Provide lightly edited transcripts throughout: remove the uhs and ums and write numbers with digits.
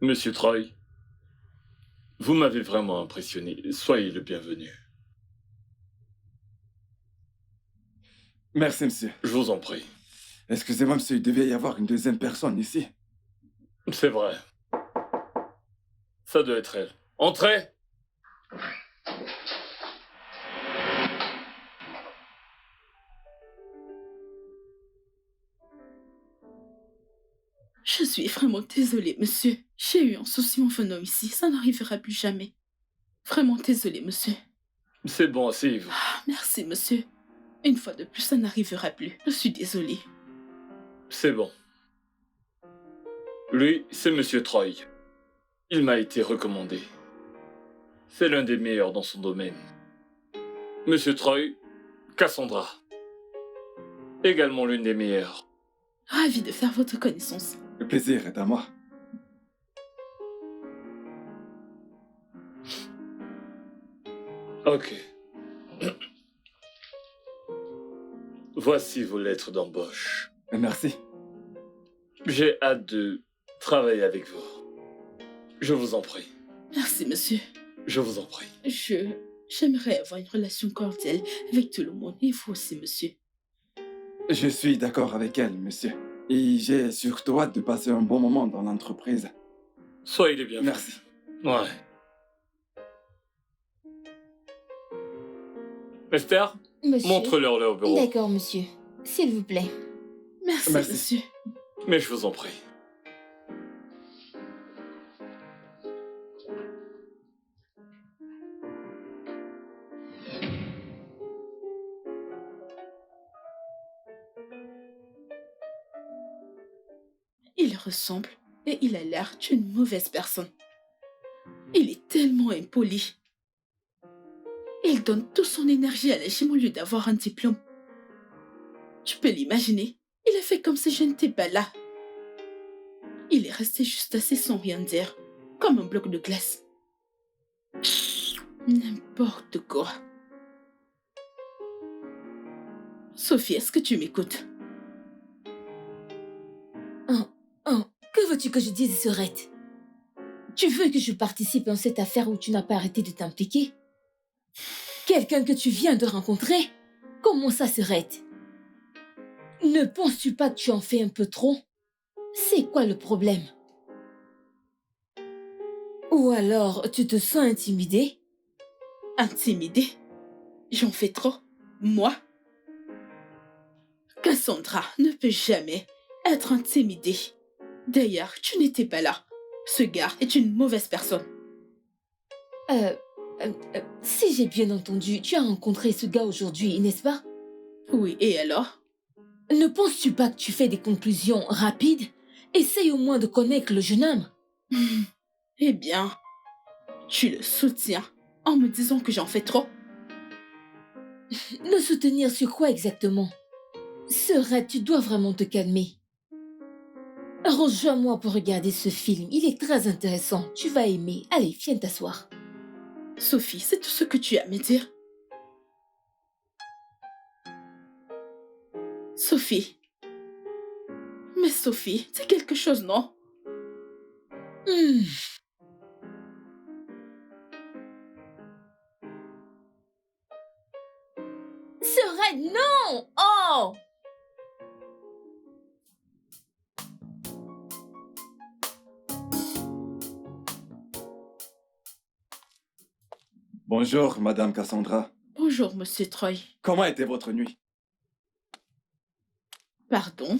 Monsieur Troy, vous m'avez vraiment impressionné. Soyez le bienvenu. Merci, monsieur. Je vous en prie. Excusez-moi, monsieur, il devait y avoir une deuxième personne ici. C'est vrai. Ça doit être elle. Entrez! Je suis vraiment désolée, monsieur. J'ai eu un souci en venant ici. Ça n'arrivera plus jamais. Vraiment désolée, monsieur. C'est bon, asseyez-vous. Ah, merci, monsieur. Une fois de plus, ça n'arrivera plus. Je suis désolée. C'est bon. Lui, c'est Monsieur Troy. Il m'a été recommandé. C'est l'un des meilleurs dans son domaine. Monsieur Troy, Cassandra. Également l'une des meilleures. Ravie de faire votre connaissance. Le plaisir est à moi. Ok. Voici vos lettres d'embauche. Merci. J'ai hâte de travailler avec vous. Je vous en prie. Merci, monsieur. Je vous en prie. J'aimerais avoir une relation cordiale avec tout le monde. Et vous aussi, monsieur. Je suis d'accord avec elle, monsieur. Et j'ai surtout hâte de passer un bon moment dans l'entreprise. Soyez les bienvenus. Merci. Ouais. Esther, Monsieur. montre-leur leur bureau. D'accord, monsieur. S'il vous plaît. Merci, Merci. monsieur. Mais je vous en prie. Il ressemble et il a l'air d'une mauvaise personne. Il est tellement impoli. Il donne toute son énergie à la gym au lieu d'avoir un diplôme. Tu peux l'imaginer. Il a fait comme si je n'étais pas là. Il est resté juste assis sans rien dire, comme un bloc de glace. N'importe quoi. Sophie, est-ce que tu m'écoutes? Que veux-tu que je dise, Sorette? Tu veux que je participe dans cette affaire où tu n'as pas arrêté de t'impliquer? Quelqu'un que tu viens de rencontrer? Comment ça, Sorette? Ne penses-tu pas que tu en fais un peu trop? C'est quoi le problème? Ou alors, tu te sens intimidée? Intimidée? J'en fais trop? Moi? Cassandra ne peut jamais être intimidée. D'ailleurs, tu n'étais pas là. Ce gars est une mauvaise personne. Si j'ai bien entendu, tu as rencontré ce gars aujourd'hui, n'est-ce pas? Oui, et alors? Ne penses-tu pas que tu fais des conclusions rapides? Essaye au moins de connaître le jeune homme. Eh bien, tu le soutiens en me disant que j'en fais trop? Le soutenir sur quoi exactement? Sorette, tu dois vraiment te calmer. Rejoins-moi pour regarder ce film. Il est très intéressant. Tu vas aimer. Allez, viens t'asseoir. Sophie, c'est tout ce que tu as à me dire? Sophie. Mais Sophie, c'est quelque chose, non? Sorette, non! Oh! Bonjour, Madame Cassandra. Bonjour, Monsieur Troy. Comment était votre nuit? Pardon?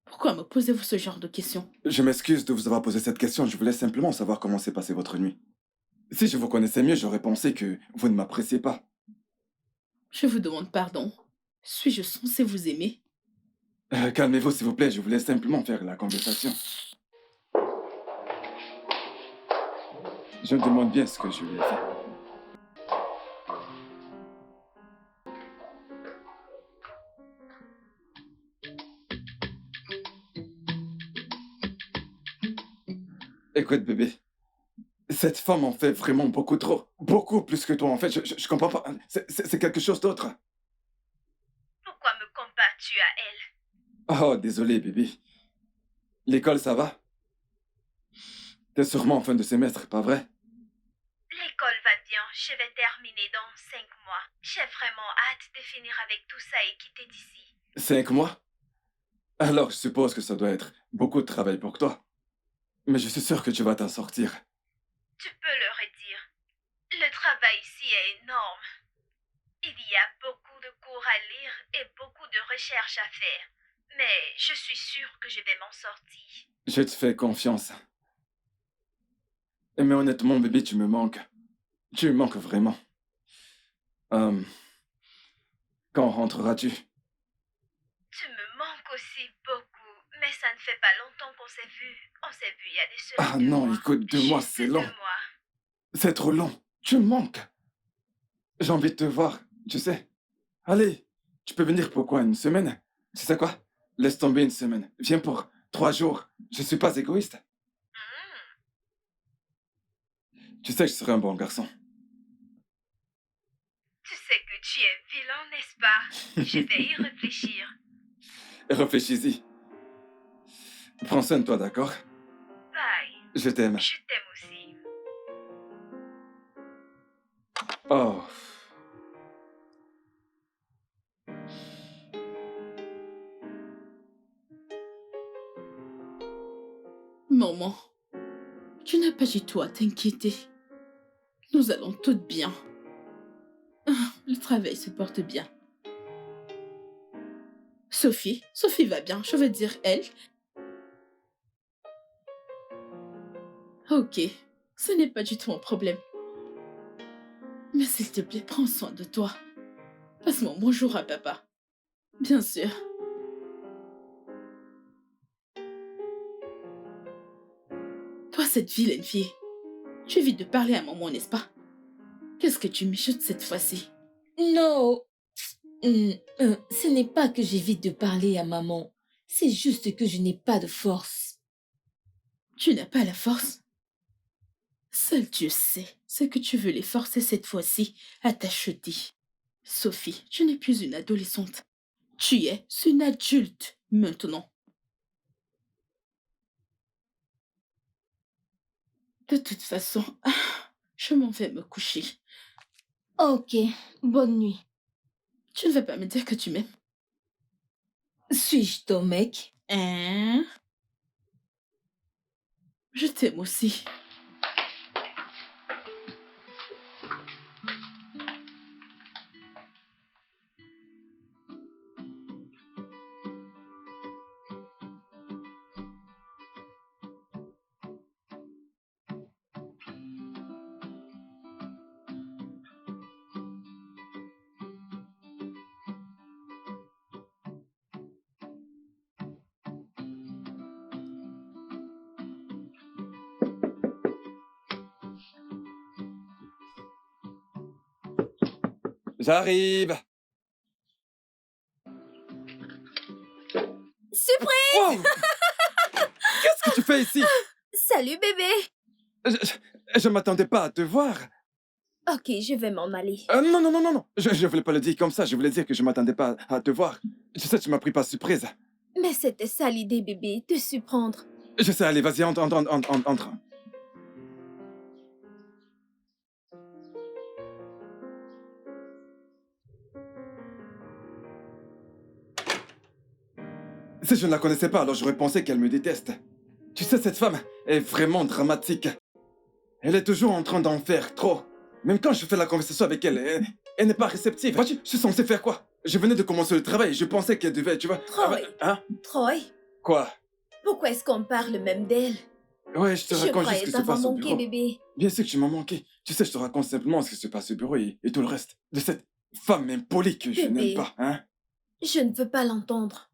Pourquoi me posez-vous ce genre de questions? Je m'excuse de vous avoir posé cette question. Je voulais simplement savoir comment s'est passée votre nuit. Si je vous connaissais mieux, j'aurais pensé que vous ne m'appréciez pas. Je vous demande pardon. Suis-je censée vous aimer? Calmez-vous, s'il vous plaît. Je voulais simplement faire la conversation. Je me demande bien ce que je lui ai fait. Écoute, bébé, cette femme en fait vraiment beaucoup trop. Beaucoup plus que toi, en fait. Je comprends pas. C'est quelque chose d'autre. Pourquoi me compares-tu à elle? Oh, désolé, bébé. L'école, ça va? T'es sûrement en fin de semestre, pas vrai? L'école va bien, je vais terminer dans 5 mois. J'ai vraiment hâte de finir avec tout ça et quitter d'ici. 5 mois? Alors, je suppose que ça doit être beaucoup de travail pour toi. Mais je suis sûr que tu vas t'en sortir. Tu peux leur dire. Le travail ici est énorme. Il y a beaucoup de cours à lire et beaucoup de recherches à faire. Mais je suis sûre que je vais m'en sortir. Je te fais confiance. Mais honnêtement, bébé, tu me manques. Tu me manques vraiment. Quand rentreras-tu? Tu me manques aussi beaucoup, mais ça ne fait pas longtemps qu'on s'est vus. On s'est vus il y a des semaines. Ah non, mois. écoute, 2 mois, Juste c'est long. 2 mois. C'est trop long. Tu me manques. J'ai envie de te voir, tu sais. Allez, tu peux venir pour quoi, une semaine? Tu sais quoi? Laisse tomber une semaine. Viens pour 3 jours. Je suis pas égoïste. Tu sais que je serai un bon garçon. Tu sais que tu es vilain, n'est-ce pas? Je vais y réfléchir. Réfléchis-y. Prends soin de toi, d'accord? Bye. Je t'aime. Je t'aime aussi. Oh. Maman, tu n'as pas du tout à t'inquiéter. Nous allons toutes bien. Le travail se porte bien. Sophie va bien, je veux dire elle. Ok, ce n'est pas du tout un problème. Mais s'il te plaît, prends soin de toi. Passe-moi bonjour à papa. Bien sûr. Toi, cette vilaine fille, tu évites de parler à maman, n'est-ce pas? Qu'est-ce que tu mijotes cette fois-ci? Non. Ce n'est pas que j'évite de parler à maman. C'est juste que je n'ai pas de force. Tu n'as pas la force? Seul Dieu sait ce que tu veux les forcer cette fois-ci à t'acheter. Sophie, tu n'es plus une adolescente. Tu es une adulte maintenant. De toute façon, je m'en vais me coucher. Ok, bonne nuit. Tu ne vas pas me dire que tu m'aimes? Suis-je ton mec? Hein? Je t'aime aussi. J'arrive. Surprise! Wow! Qu'est-ce que tu fais ici? Salut bébé! Je m'attendais pas à te voir. Ok, je vais m'en aller. Non, non, non, non, non. Je voulais pas le dire comme ça. Je voulais dire que je m'attendais pas à te voir. Je sais, tu m'as pris par surprise. Mais c'était ça l'idée bébé, de surprendre. Je sais, allez, vas-y, entre. Si je ne la connaissais pas, alors j'aurais pensé qu'elle me déteste. Tu sais, cette femme est vraiment dramatique. Elle est toujours en train d'en faire trop. Même quand je fais la conversation avec elle, elle n'est pas réceptive. Vois-tu, je suis censé faire quoi? Je venais de commencer le travail, je pensais qu'elle devait, tu vois... Troy. Hein? Troy, Quoi? pourquoi est-ce qu'on parle même d'elle? Ouais, je te Je raconte juste ce croyais qui se t'avoir passe au manqué bureau. bébé. Bien sûr que tu m'as manqué. Tu sais, je te raconte simplement ce qui se passe au bureau et tout le reste. De cette femme impolie que je Bébé. n'aime pas, hein? Je ne veux pas l'entendre.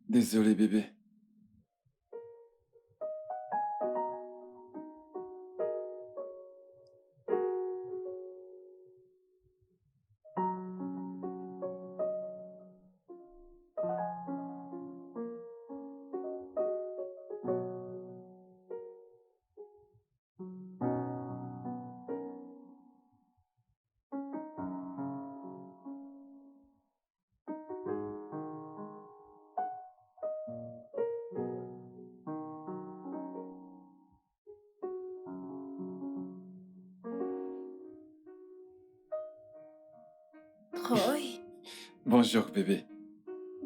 Désolé, bébé. Troy. Bonjour, bébé.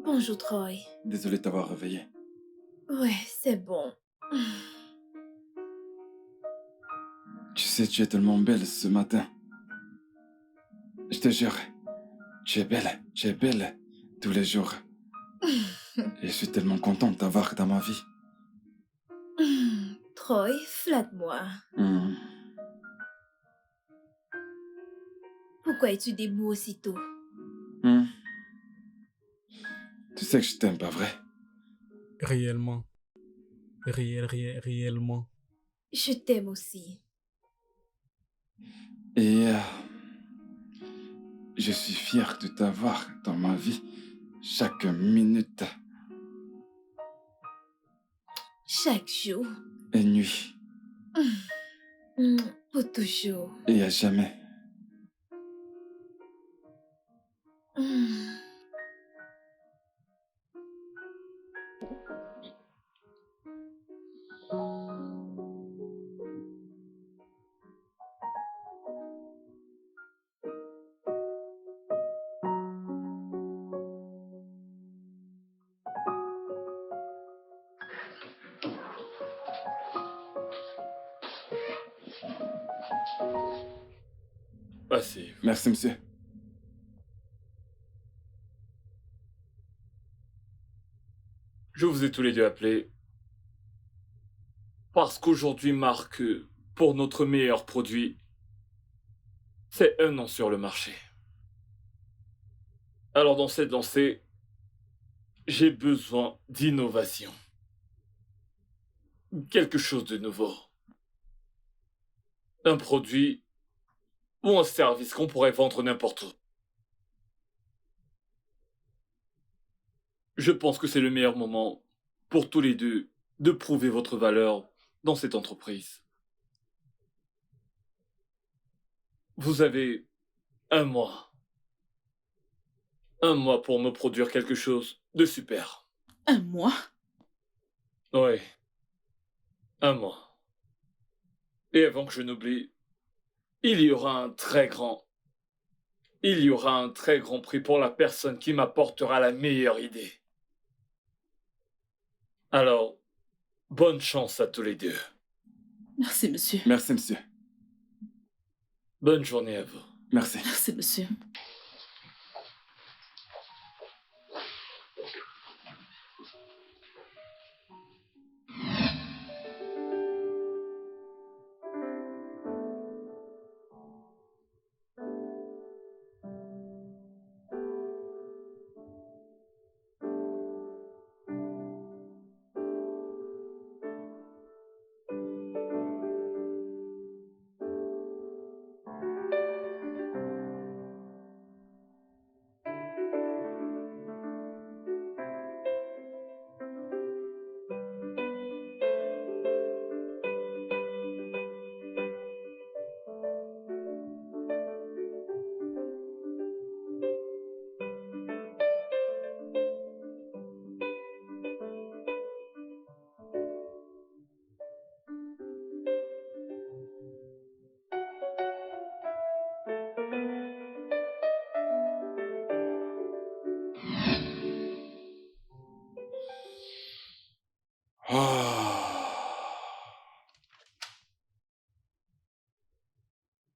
Bonjour, Troy. Désolé de t'avoir réveillé. Ouais, c'est bon. Tu sais, tu es tellement belle ce matin. Je te jure, tu es belle tous les jours. Et je suis tellement content de t'avoir dans ma vie. Troy, flatte-moi. Hmm. Pourquoi es-tu debout aussitôt? Hmm. Tu sais que je t'aime, pas vrai? Réellement. Réellement. Je t'aime aussi. Et je suis fier de t'avoir dans ma vie chaque minute Chaque jour. et nuit Pour toujours. et à jamais. Assez. Merci, monsieur. Je vous ai tous les deux appelés parce qu'aujourd'hui marque, pour notre meilleur produit, c'est 1 an sur le marché. Alors dans cette lancée, j'ai besoin d'innovation. Quelque chose de nouveau. Un produit ou un service qu'on pourrait vendre n'importe où. Je pense que c'est le meilleur moment pour tous les deux de prouver votre valeur dans cette entreprise. Vous avez 1 mois. 1 mois pour me produire quelque chose de super. 1 mois? Oui. 1 mois. Et avant que je n'oublie, il y aura un très grand prix pour la personne qui m'apportera la meilleure idée. Alors, bonne chance à tous les deux. Merci, monsieur. Merci, monsieur. Bonne journée à vous. Merci. Merci, monsieur.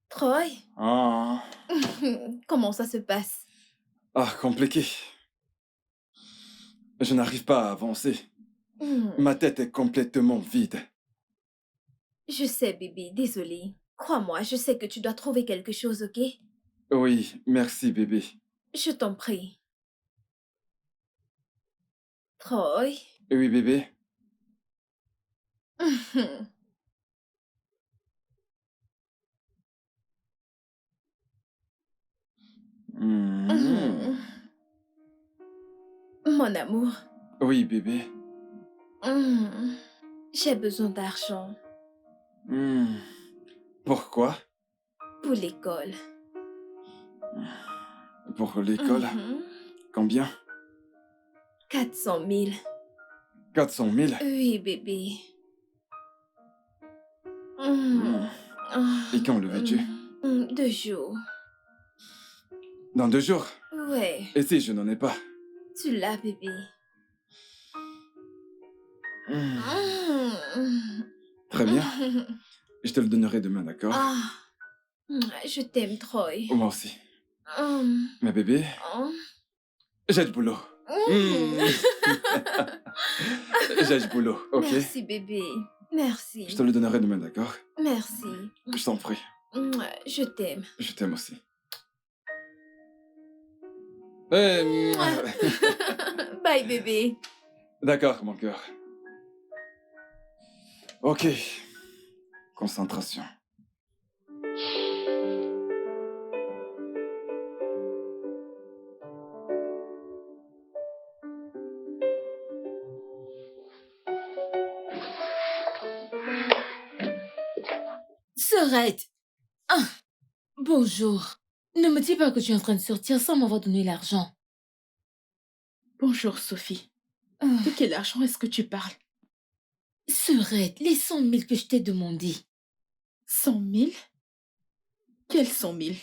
Troy? Ah, Comment ça se passe? compliqué. Je n'arrive pas à avancer. Ma tête est complètement vide. Je sais, bébé, désolée. Crois-moi, je sais que tu dois trouver quelque chose, ok? Oui, merci, bébé. Je t'en prie. Troy? Oui, bébé. Hmm. Mon amour, Oui, bébé. j'ai besoin d'argent Hmm. Pourquoi? pour l'école. Pour l'école? Combien? 400 000. 400 000? Oui, bébé. Et quand le veux-tu? 2 jours. Dans 2 jours. Ouais, Et si je n'en ai pas? tu l'as, bébé. Hmm. Mm. Très bien. Je te le donnerai demain, d'accord? Ah, je t'aime, Troy. Moi aussi. Mm. Mais bébé, Mm. j'ai du boulot. Mm. J'ai du boulot, ok? Merci, bébé. Merci. Je te le donnerai demain, d'accord? Merci. Je t'en prie. Je t'aime. Je t'aime aussi. Eh, Bye, bébé. D'accord, mon cœur. Ok. Concentration. Serette. Ah, bonjour. Ne me dis pas que tu es en train de sortir sans m'avoir donné l'argent. Bonjour, Sophie. Ah, De quel argent est-ce que tu parles? Serette, les 100 000 que je t'ai demandé. 100 000? Quels 100 000?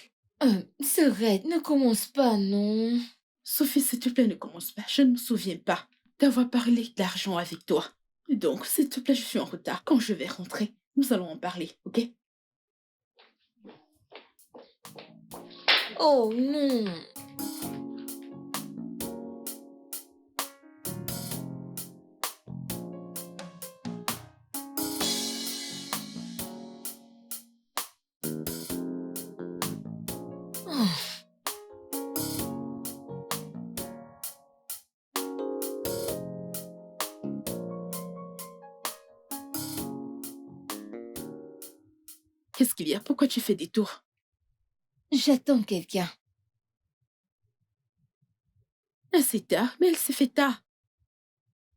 Serette, ne commence pas, non. Sophie, s'il te plaît, ne commence pas. Je ne me souviens pas d'avoir parlé d'argent avec toi. Donc, s'il te plaît, je suis en retard. Quand je vais rentrer, nous allons en parler, ok? Oh non. Oh. Qu'est-ce qu'il y a? Pourquoi tu fais des tours? J'attends quelqu'un. Ah, c'est tard, mais elle s'est fait tard.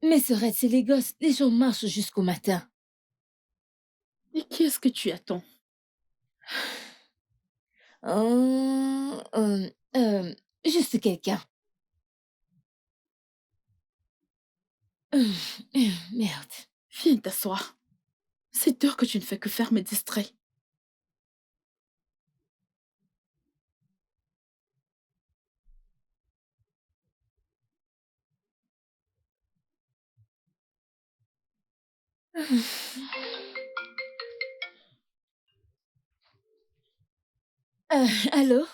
Mais Serette, c'est les gosses. Les gens marchent jusqu'au matin. Et qui est-ce que tu attends? Oh, juste quelqu'un. Merde. Viens t'asseoir. C'est heure que tu ne fais que faire me distraire. Allô?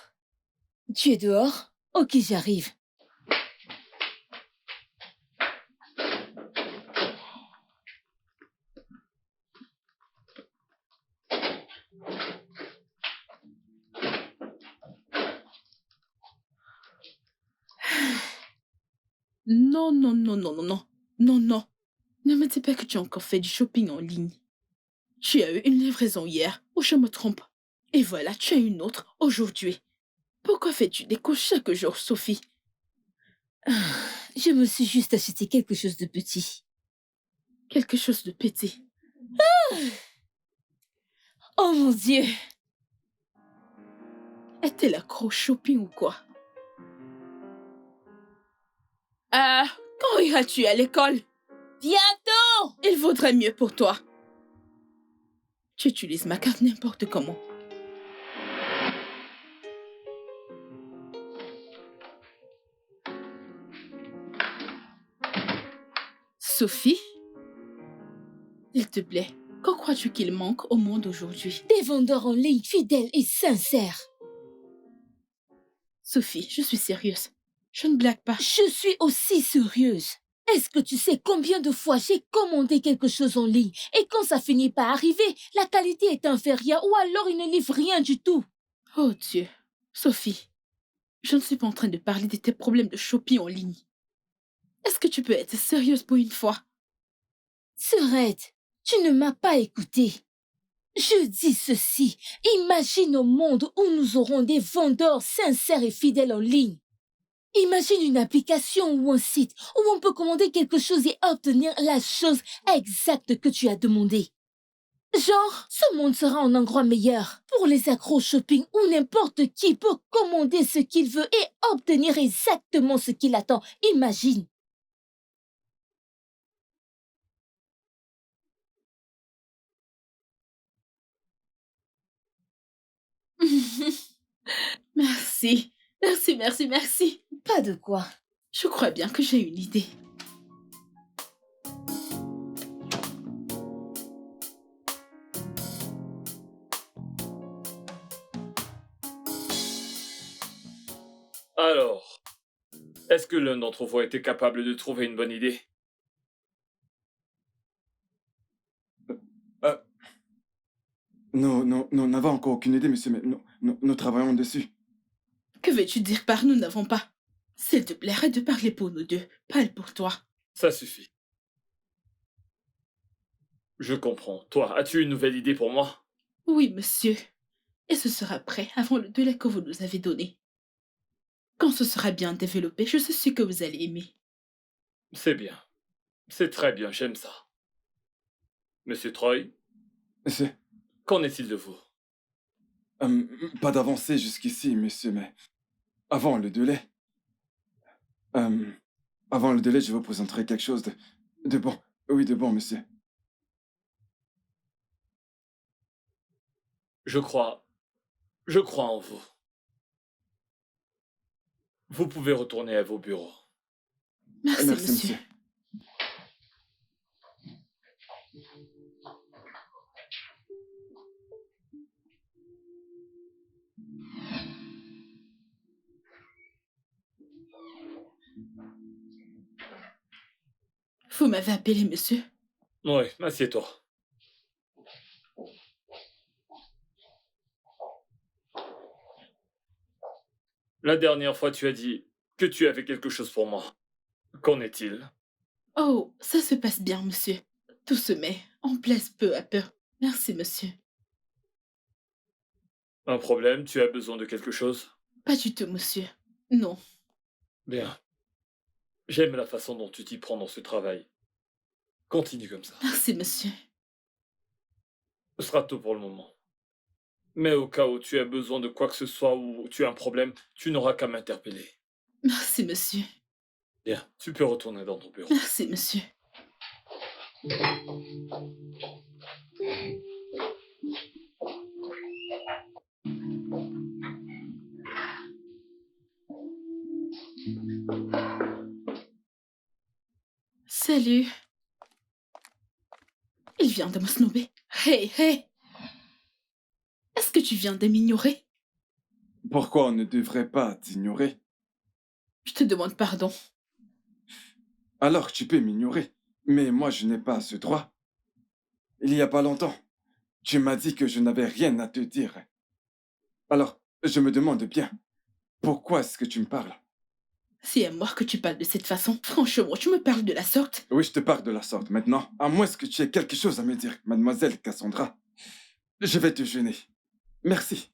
Tu es dehors? Ok, j'arrive. Non, non, non, non, non, non. Non, non. Ne me dis pas que tu as encore fait du shopping en ligne. Tu as eu une livraison hier, ou je me trompe? Et voilà, tu as une autre aujourd'hui. Pourquoi fais-tu des courses chaque jour, Sophie? Je me suis juste acheté quelque chose de petit. Quelque chose de petit. Oh mon Dieu! Est-elle accro au shopping ou quoi? Ah, quand iras-tu à l'école? Bientôt! Il vaudrait mieux pour toi. Tu utilises ma carte n'importe comment. Sophie? S'il te plaît, qu'en crois-tu qu'il manque au monde aujourd'hui? Des vendeurs en ligne fidèles et sincères. Sophie, je suis sérieuse. Je ne blague pas. Je suis aussi sérieuse. Est-ce que tu sais combien de fois j'ai commandé quelque chose en ligne et quand ça finit par arriver, la qualité est inférieure ou alors il ne livre rien du tout? Oh Dieu. Sophie, je ne suis pas en train de parler de tes problèmes de shopping en ligne. Est-ce que tu peux être sérieuse pour une fois? Serette, tu ne m'as pas écoutée. Je dis ceci, imagine un monde où nous aurons des vendeurs sincères et fidèles en ligne. Imagine une application ou un site où on peut commander quelque chose et obtenir la chose exacte que tu as demandé. Genre, ce monde sera un endroit meilleur pour les accros shopping où n'importe qui peut commander ce qu'il veut et obtenir exactement ce qu'il attend. Imagine. Merci. Merci, merci, merci. Pas de quoi. Je crois bien que j'ai une idée. Alors, est-ce que l'un d'entre vous a été capable de trouver une bonne idée? Nous n'avons encore aucune idée, monsieur, mais nous travaillons dessus. Que veux-tu dire par nous n'avons pas? S'il te plaît, arrête de parler pour nous deux. Parle pour toi. Ça suffit. Je comprends. Toi, as-tu une nouvelle idée pour moi? Oui, monsieur. Et ce sera prêt avant le délai que vous nous avez donné. Quand ce sera bien développé, je suis sûre que vous allez aimer. C'est bien. C'est très bien, j'aime ça. Monsieur Troy, Monsieur, qu'en est-il de vous? pas d'avancée jusqu'ici, monsieur, mais avant le délai... avant le délai, je vous présenterai quelque chose de bon. Oui, de bon, monsieur. Je crois en vous. Vous pouvez retourner à vos bureaux. Merci, Merci, monsieur. monsieur. Vous m'avez appelé, monsieur. Oui, assieds-toi. La dernière fois, tu as dit que tu avais quelque chose pour moi. Qu'en est-il? Oh, ça se passe bien, monsieur. Tout se met en place peu à peu. Merci, monsieur. Un problème? Tu as besoin de quelque chose? Pas du tout, monsieur. Non. Bien. J'aime la façon dont tu t'y prends dans ce travail. Continue comme ça. Merci, monsieur. Ce sera tout pour le moment. Mais au cas où tu as besoin de quoi que ce soit ou tu as un problème, tu n'auras qu'à m'interpeller. Merci, monsieur. Bien, tu peux retourner dans ton bureau. Merci, monsieur. Salut. Il vient de me snober. Hey, hey. Est-ce que tu viens de m'ignorer? Pourquoi on ne devrait pas t'ignorer? Je te demande pardon. Alors tu peux m'ignorer, mais moi je n'ai pas ce droit. Il y a pas longtemps, tu m'as dit que je n'avais rien à te dire. Alors, je me demande bien, pourquoi est-ce que tu me parles? C'est à moi que tu parles de cette façon. Franchement, tu me parles de la sorte. Oui, je te parle de la sorte maintenant, à moins que tu aies quelque chose à me dire, mademoiselle Cassandra. Je vais te gêner. Merci.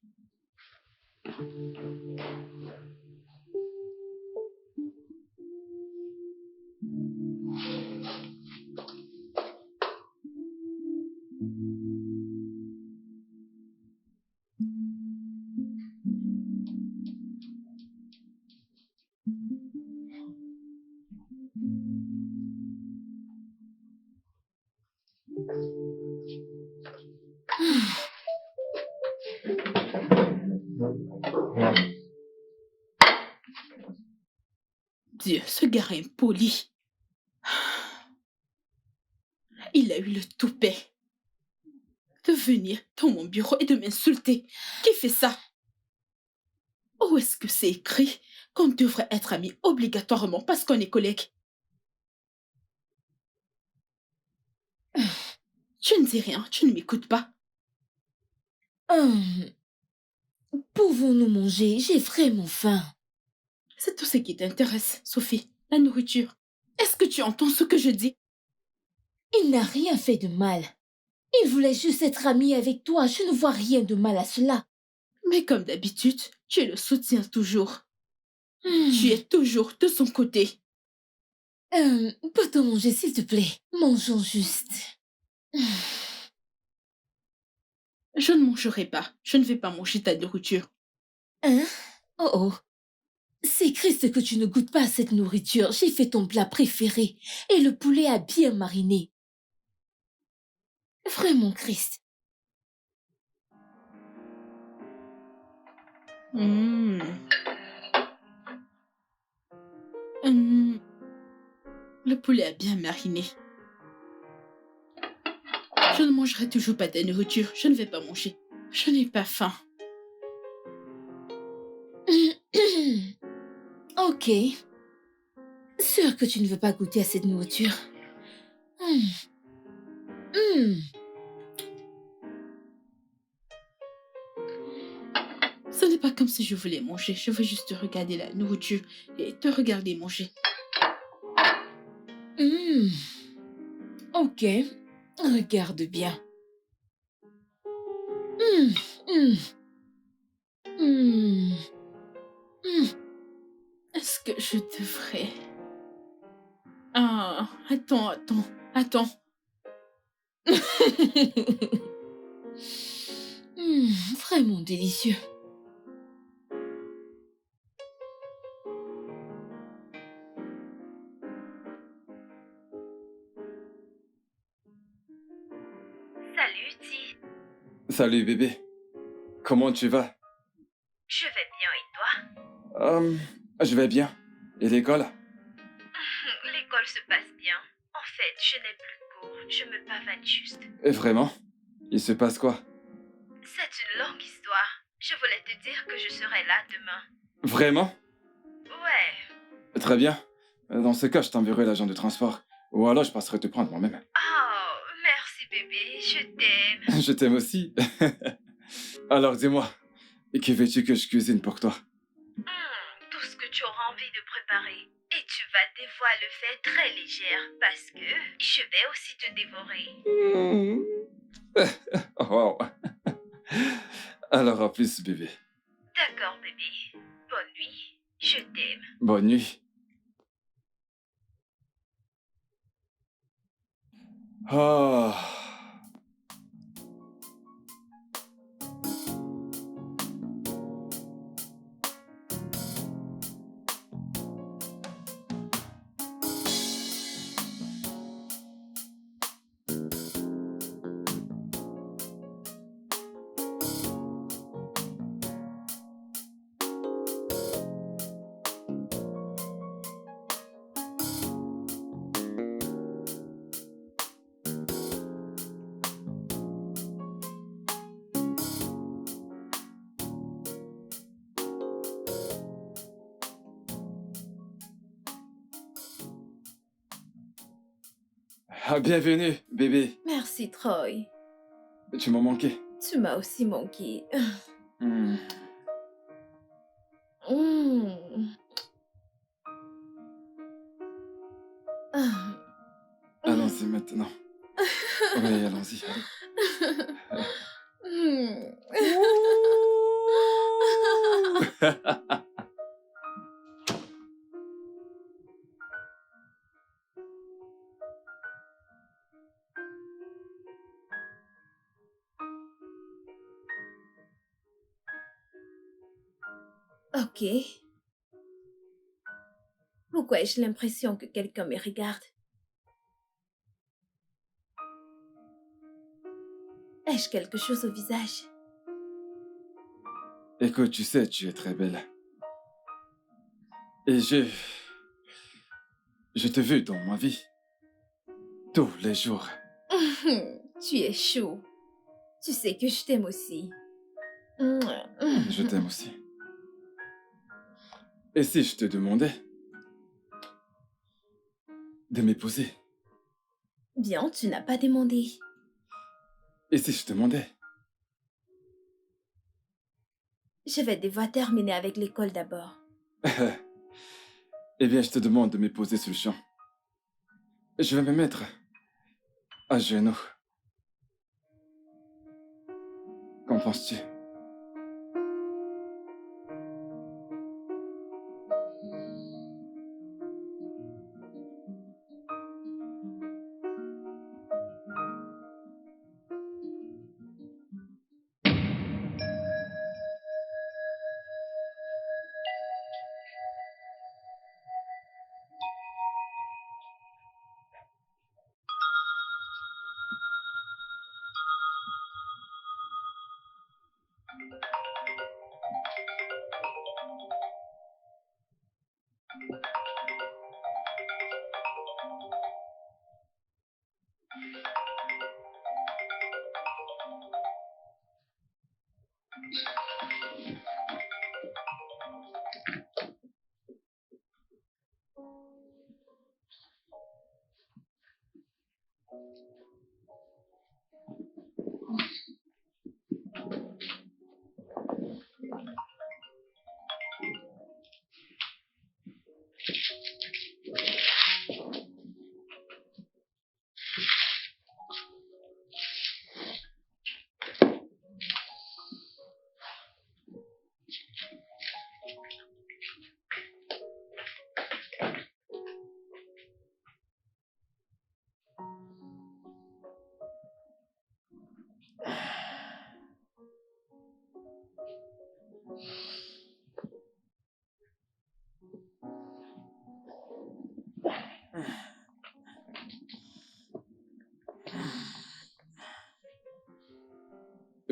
Dieu, ce gars est impoli. Il a eu le toupet de venir dans mon bureau et de m'insulter. Qui fait ça? Où est-ce que c'est écrit qu'on devrait être amis obligatoirement parce qu'on est collègues? Tu ne dis rien, tu ne m'écoutes pas. Pouvons-nous manger? J'ai vraiment faim. C'est tout ce qui t'intéresse, Sophie, la nourriture. Est-ce que tu entends ce que je dis? Il n'a rien fait de mal. Il voulait juste être ami avec toi. Je ne vois rien de mal à cela. Mais comme d'habitude, tu le soutiens toujours. Tu es toujours de son côté. Peut-on manger, s'il te plaît? Mangeons juste. Je ne mangerai pas. Je ne vais pas manger ta nourriture. Hein? Oh oh. C'est triste que tu ne goûtes pas à cette nourriture. J'ai fait ton plat préféré. Et le poulet a bien mariné. Vraiment, Christ. Hum, le poulet a bien mariné. Je ne mangerai toujours pas de nourriture. Je ne vais pas manger. Je n'ai pas faim. Ok. Sûr que tu ne veux pas goûter à cette nourriture. Hmm. Hmm. Ce n'est pas comme si je voulais manger. Je veux juste regarder la nourriture et te regarder manger. Hmm. Ok. Regarde bien. Hmm. Hmm. Hmm. Hmm. Est-ce que je devrais... Ah, attends. Hmm. Vraiment délicieux. Salut, Ti. Salut bébé. Comment tu vas? Je vais bien et toi? Je vais bien. Et l'école? L'école se passe bien. En fait, je n'ai plus de cours. Je me pavane juste. Et vraiment? Il se passe quoi? C'est une longue histoire. Je voulais te dire que je serai là demain. Vraiment? Ouais. Très bien. Dans ce cas, je t'enverrai l'agent de transport. Ou alors je passerai te prendre moi-même. Oh, merci bébé. Je t'aime. Je t'aime aussi. Alors dis-moi, que veux-tu que je cuisine pour toi? Tout ce que tu auras envie de préparer. Et tu vas devoir le faire très légère parce que je vais aussi te dévorer. Oh, wow. Alors à plus bébé. D'accord bébé. Bonne nuit. Je t'aime. Bonne nuit. Oh. Ah, bienvenue bébé. Merci, Troy. Tu m'as manqué. Tu m'as aussi manqué. Hmm. Hmm. Ah. Allons-y maintenant. Oui, allons-y. Hmm. Ok. Pourquoi ai-je l'impression que quelqu'un me regarde? Ai-je quelque chose au visage? Écoute, tu sais, tu es très belle. Et je t'ai vu dans ma vie. Tous les jours. Tu es chaud. Tu sais que je t'aime aussi. Je t'aime aussi. Et si je te demandais de m'épouser? Bien, tu n'as pas demandé. Et si je te demandais? Je vais devoir terminer avec l'école d'abord. Eh bien, je te demande de m'épouser sur le champ. Je vais me mettre à genoux. Qu'en penses-tu?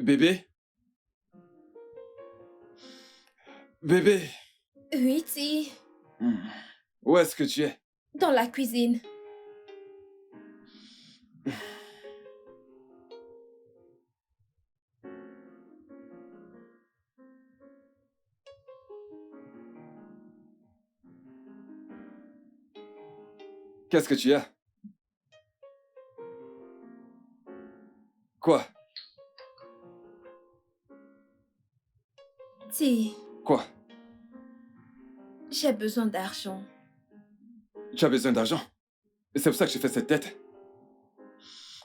Bébé? Bébé? Oui, Ti. Hmm. Où est-ce que tu es? Dans la cuisine. Qu'est-ce que tu as? Quoi? Ti, Quoi? j'ai besoin d'argent. Tu as besoin d'argent? Et c'est pour ça que j'ai fait cette tête?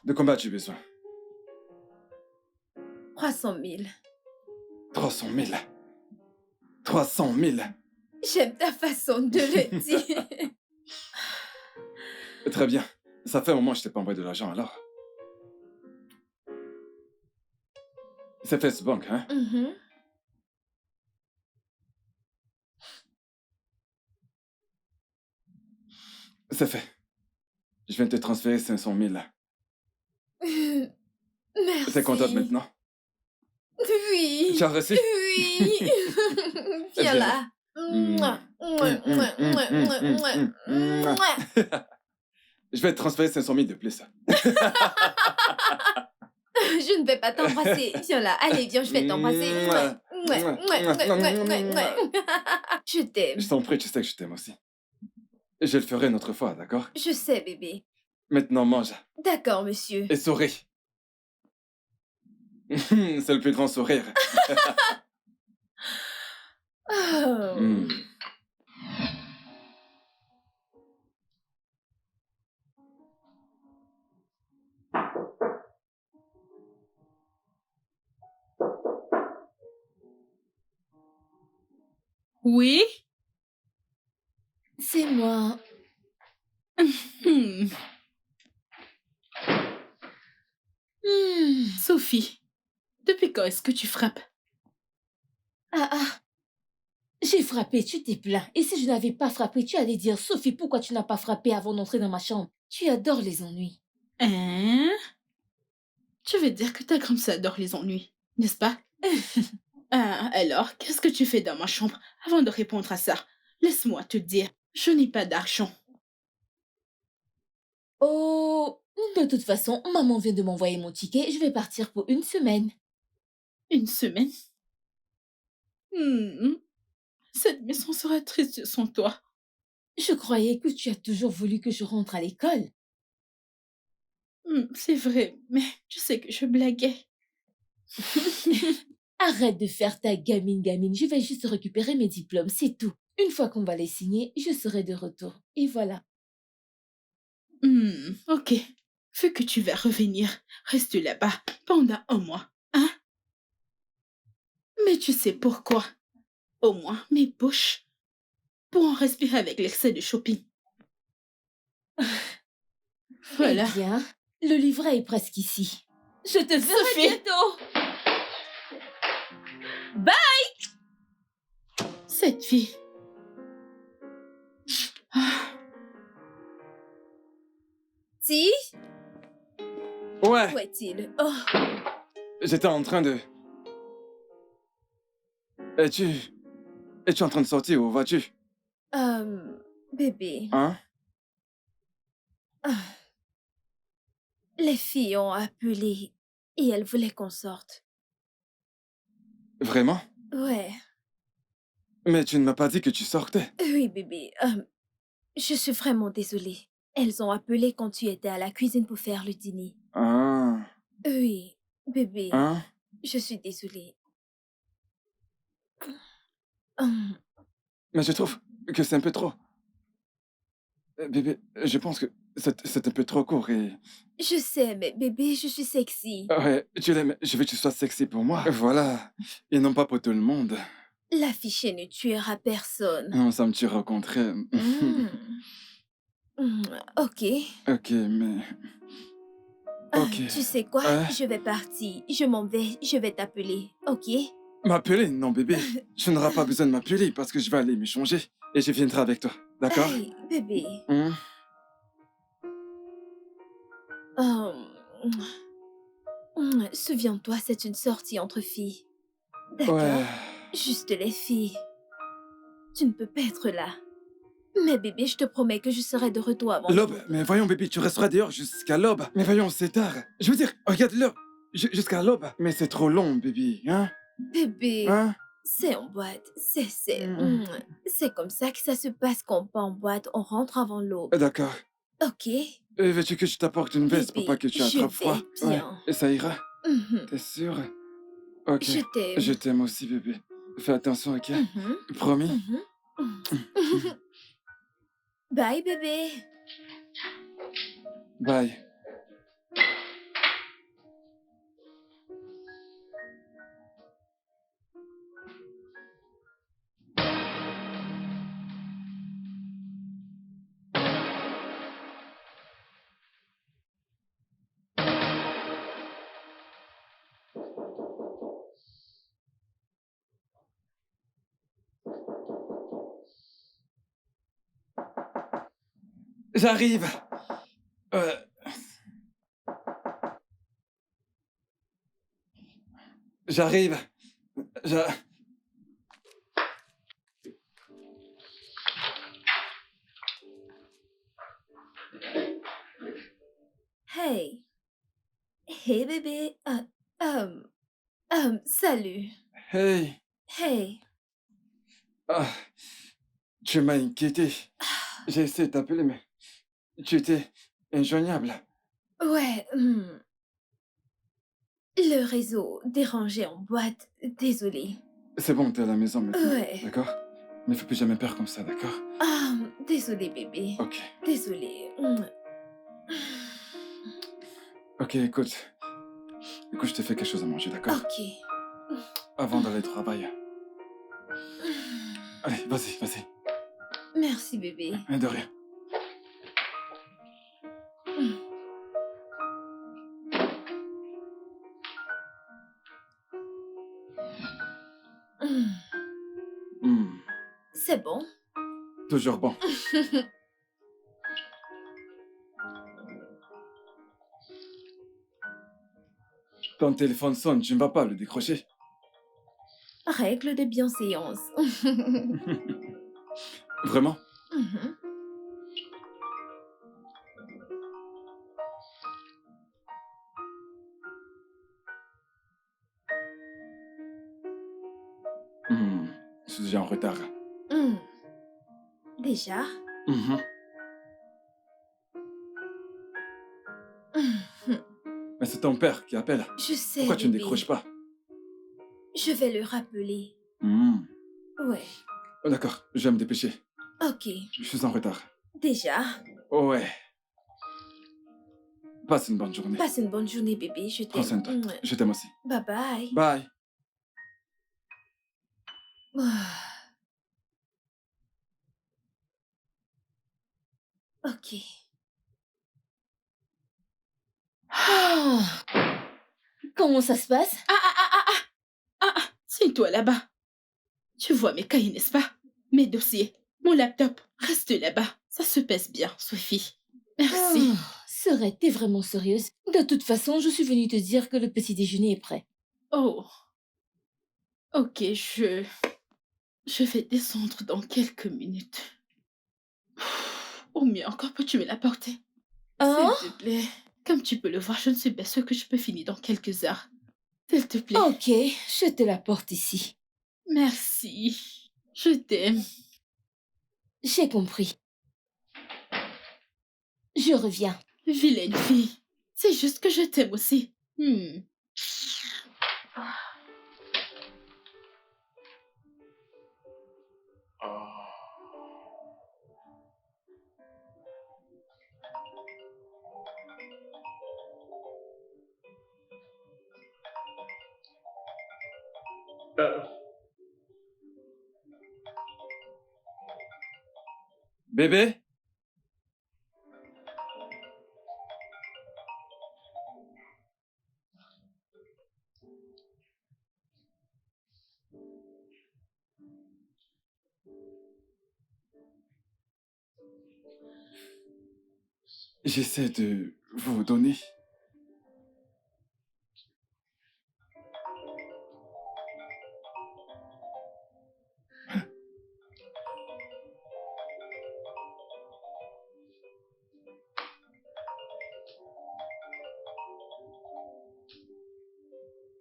De combien as-tu besoin? 300 000. 300 000. 300 000. J'aime ta façon de le dire. Très bien. Ça fait un moment que je t'ai pas envoyé de l'argent, alors. C'est First Bank, hein? Mhm. C'est fait. Je viens de te transférer 500 000. Merci. T'es contente maintenant? Oui. Tu as reçu? Oui. Viens là. Mouah. Mouah, mouah, mouah, mouah, mouah, mouah. Je vais te transférer 500 000 de plus. Je ne vais pas t'embrasser. Viens là. Allez, viens, je vais t'embrasser. Mouah, mouah, mouah, mouah, mouah, mouah, mouah. Je t'aime. Je t'en prie, tu sais que je t'aime aussi. Et je le ferai une autre fois, d'accord? Je sais, bébé. Maintenant, mange. D'accord, monsieur. Et souris. C'est le plus grand sourire. Oh. Hmm. Oui? C'est moi. Hmm. Sophie, depuis quand est-ce que tu frappes? Ah. J'ai frappé, tu t'es plaint. Et si je n'avais pas frappé, tu allais dire, Sophie, pourquoi tu n'as pas frappé avant d'entrer dans ma chambre? Tu adores les ennuis. Hein? Tu veux dire que ta grand-sœur adore les ennuis, n'est-ce pas? Ah, alors, qu'est-ce que tu fais dans ma chambre? Avant de répondre à ça, laisse-moi te dire, je n'ai pas d'argent. Oh, de toute façon, maman vient de m'envoyer mon ticket. Je vais partir pour 1 semaine. Une semaine? Hmm. Cette maison sera triste sans toi. Je croyais que tu as toujours voulu que je rentre à l'école. C'est vrai, mais tu sais que je blaguais. Arrête de faire ta gamine. Je vais juste récupérer mes diplômes, c'est tout. Une fois qu'on va les signer, je serai de retour. Et voilà. Ok. Vu que tu vas revenir, reste là-bas pendant 1 mois, hein? Mais tu sais pourquoi? Au moins, mes poches pourront respirer avec l'excès de shopping. Voilà. Eh bien, le livret est presque ici. Je te verrai Sophie. bientôt. Cette fille. Ah, Si? Ouais, Où est-il? Oh, j'étais en train de... Es-tu en train de sortir ou vas-tu? bébé. Hein? Les filles ont appelé et elles voulaient qu'on sorte. Vraiment? Ouais. Mais tu ne m'as pas dit que tu sortais. Oui, bébé. Je suis vraiment désolée. Elles ont appelé quand tu étais à la cuisine pour faire le dîner. Ah. Oui, bébé. Hein? Je suis désolée. Hum, Mais je trouve que c'est un peu trop. Bébé, je pense que c'est un peu trop court et... Je sais, mais bébé, je suis sexy. Ouais, tu l'aimes. Je veux que tu sois sexy pour moi. Voilà. Et non pas pour tout le monde. L'afficher ne tuera personne. Non, ça me tue rencontrer. Hum. Ok. Ok, mais... Ok. Tu sais quoi? Ouais. Je vais partir. Je m'en vais. Je vais t'appeler. Ok? M'appeler? Non, bébé. Tu n'auras pas besoin de m'appeler parce que je vais aller me changer. Et je viendrai avec toi. D'accord? Hey, bébé. Hum. Hum. Souviens-toi, c'est une sortie entre filles. D'accord? Ouais. Juste les filles. Tu ne peux pas être là. Mais bébé, je te promets que je serai de retour avant L'aube, tout. mais voyons, bébé, tu resteras dehors jusqu'à l'aube. Mais voyons, c'est tard. Je veux dire, regarde l'heure. Jusqu'à l'aube. Mais c'est trop long, bébé, hein? Bébé, Hein? c'est en boîte. Mm. C'est comme ça que ça se passe quand on part en boîte. On rentre avant l'aube. D'accord. Ok? Veux-tu que je t'apporte une veste pour Bébé, pas que tu je attrapes froid? vais bien. Et ça ira? Mhm. T'es sûr? Ok. Je t'aime. Je t'aime aussi, bébé. Fais attention, ok? Mhm. Promis? Mhm. Bye bébé. Bye. J'arrive! Euh, J'arrive! J'a- Hey. Hey bébé. Salut. Hey! Hey. Ah, tu m'as inquiété. J'ai essayé de t'appeler, mais tu étais injoignable. Ouais. Le réseau dérangé en boîte. Désolée. C'est bon, t'es à la maison maintenant, Ouais. d'accord? Ne fais plus jamais peur comme ça, d'accord? Désolée bébé. Ok. Désolée. Ok, écoute. Écoute, je te fais quelque chose à manger, d'accord? Ok. Avant d'aller au travail. Allez, vas-y, vas-y. Merci bébé. De rien. Hmm, C'est bon. toujours bon. Ton téléphone sonne, tu ne vas pas le décrocher. Règle de bienséance. Vraiment? Mhm. Hmm, je suis déjà en retard. Hmm. Déjà? Mhm. Mhm. Mais c'est ton père qui appelle. Je sais, Pourquoi tu ne bébé. décroches pas? Je vais le rappeler. Hmm. Ouais. Oh, d'accord, je vais me dépêcher. Ok. Je suis en retard. Déjà? Ouais. Passe une bonne journée. Passe une bonne journée, bébé. Je Prends soin de toi. t'aime. Je t'aime aussi. Bye bye. Bye. Ah. Ok. Ah, comment ça se passe? C'est toi là-bas. Tu vois mes cahiers, n'est-ce pas? Mes dossiers, mon laptop, reste là-bas. Ça se passe bien, Sophie. Merci. Serais-tu vraiment sérieuse? De toute façon, je suis venue te dire que le petit déjeuner est prêt. Oh. Ok, je vais descendre dans quelques minutes. Ou mieux encore, peux-tu me l'apporter? Hein? S'il te plaît. Comme tu peux le voir, je ne suis pas sûre que je peux finir dans quelques heures. S'il te plaît. Ok, je te l'apporte ici. Merci. Je t'aime. J'ai compris. Je reviens. Vilaine fille. C'est juste que je t'aime aussi. Bébé? J'essaie de vous donner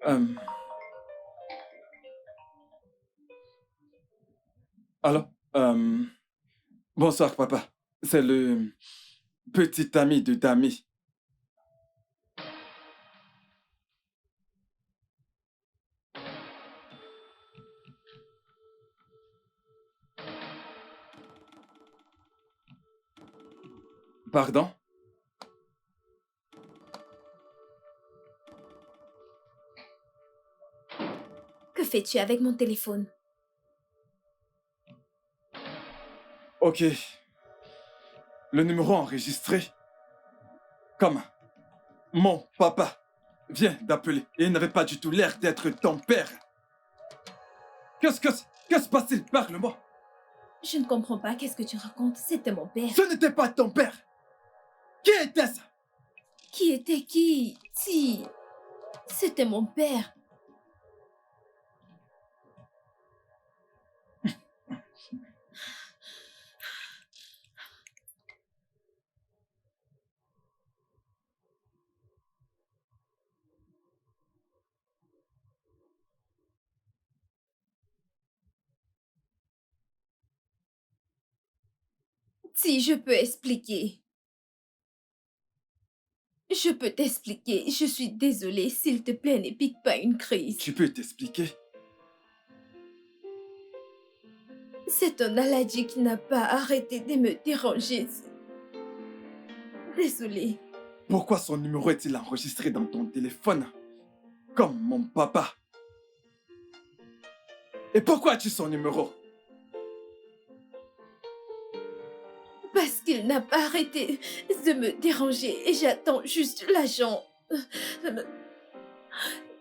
Euh... Allô? Bonsoir, papa. C'est le petit ami de Dami. Pardon? Que fais-tu avec mon téléphone? Ok. Le numéro enregistré. Comme mon papa vient d'appeler et il n'avait pas du tout l'air d'être ton père. Que se passe-t-il? Parle-moi. Je ne comprends pas, qu'est-ce que tu racontes? C'était mon père. Ce n'était pas ton père. Qui était-ce? Qui était qui? Si, c'était mon père. Si, je peux expliquer. Je peux t'expliquer. Je suis désolée. S'il te plaît, ne pique pas une crise. Tu peux t'expliquer? C'est un Aladji qui n'a pas arrêté de me déranger. Désolée. Pourquoi son numéro est-il enregistré dans ton téléphone? Comme mon papa. Et pourquoi as-tu son numéro? Parce qu'il n'a pas arrêté de me déranger et j'attends juste l'agent.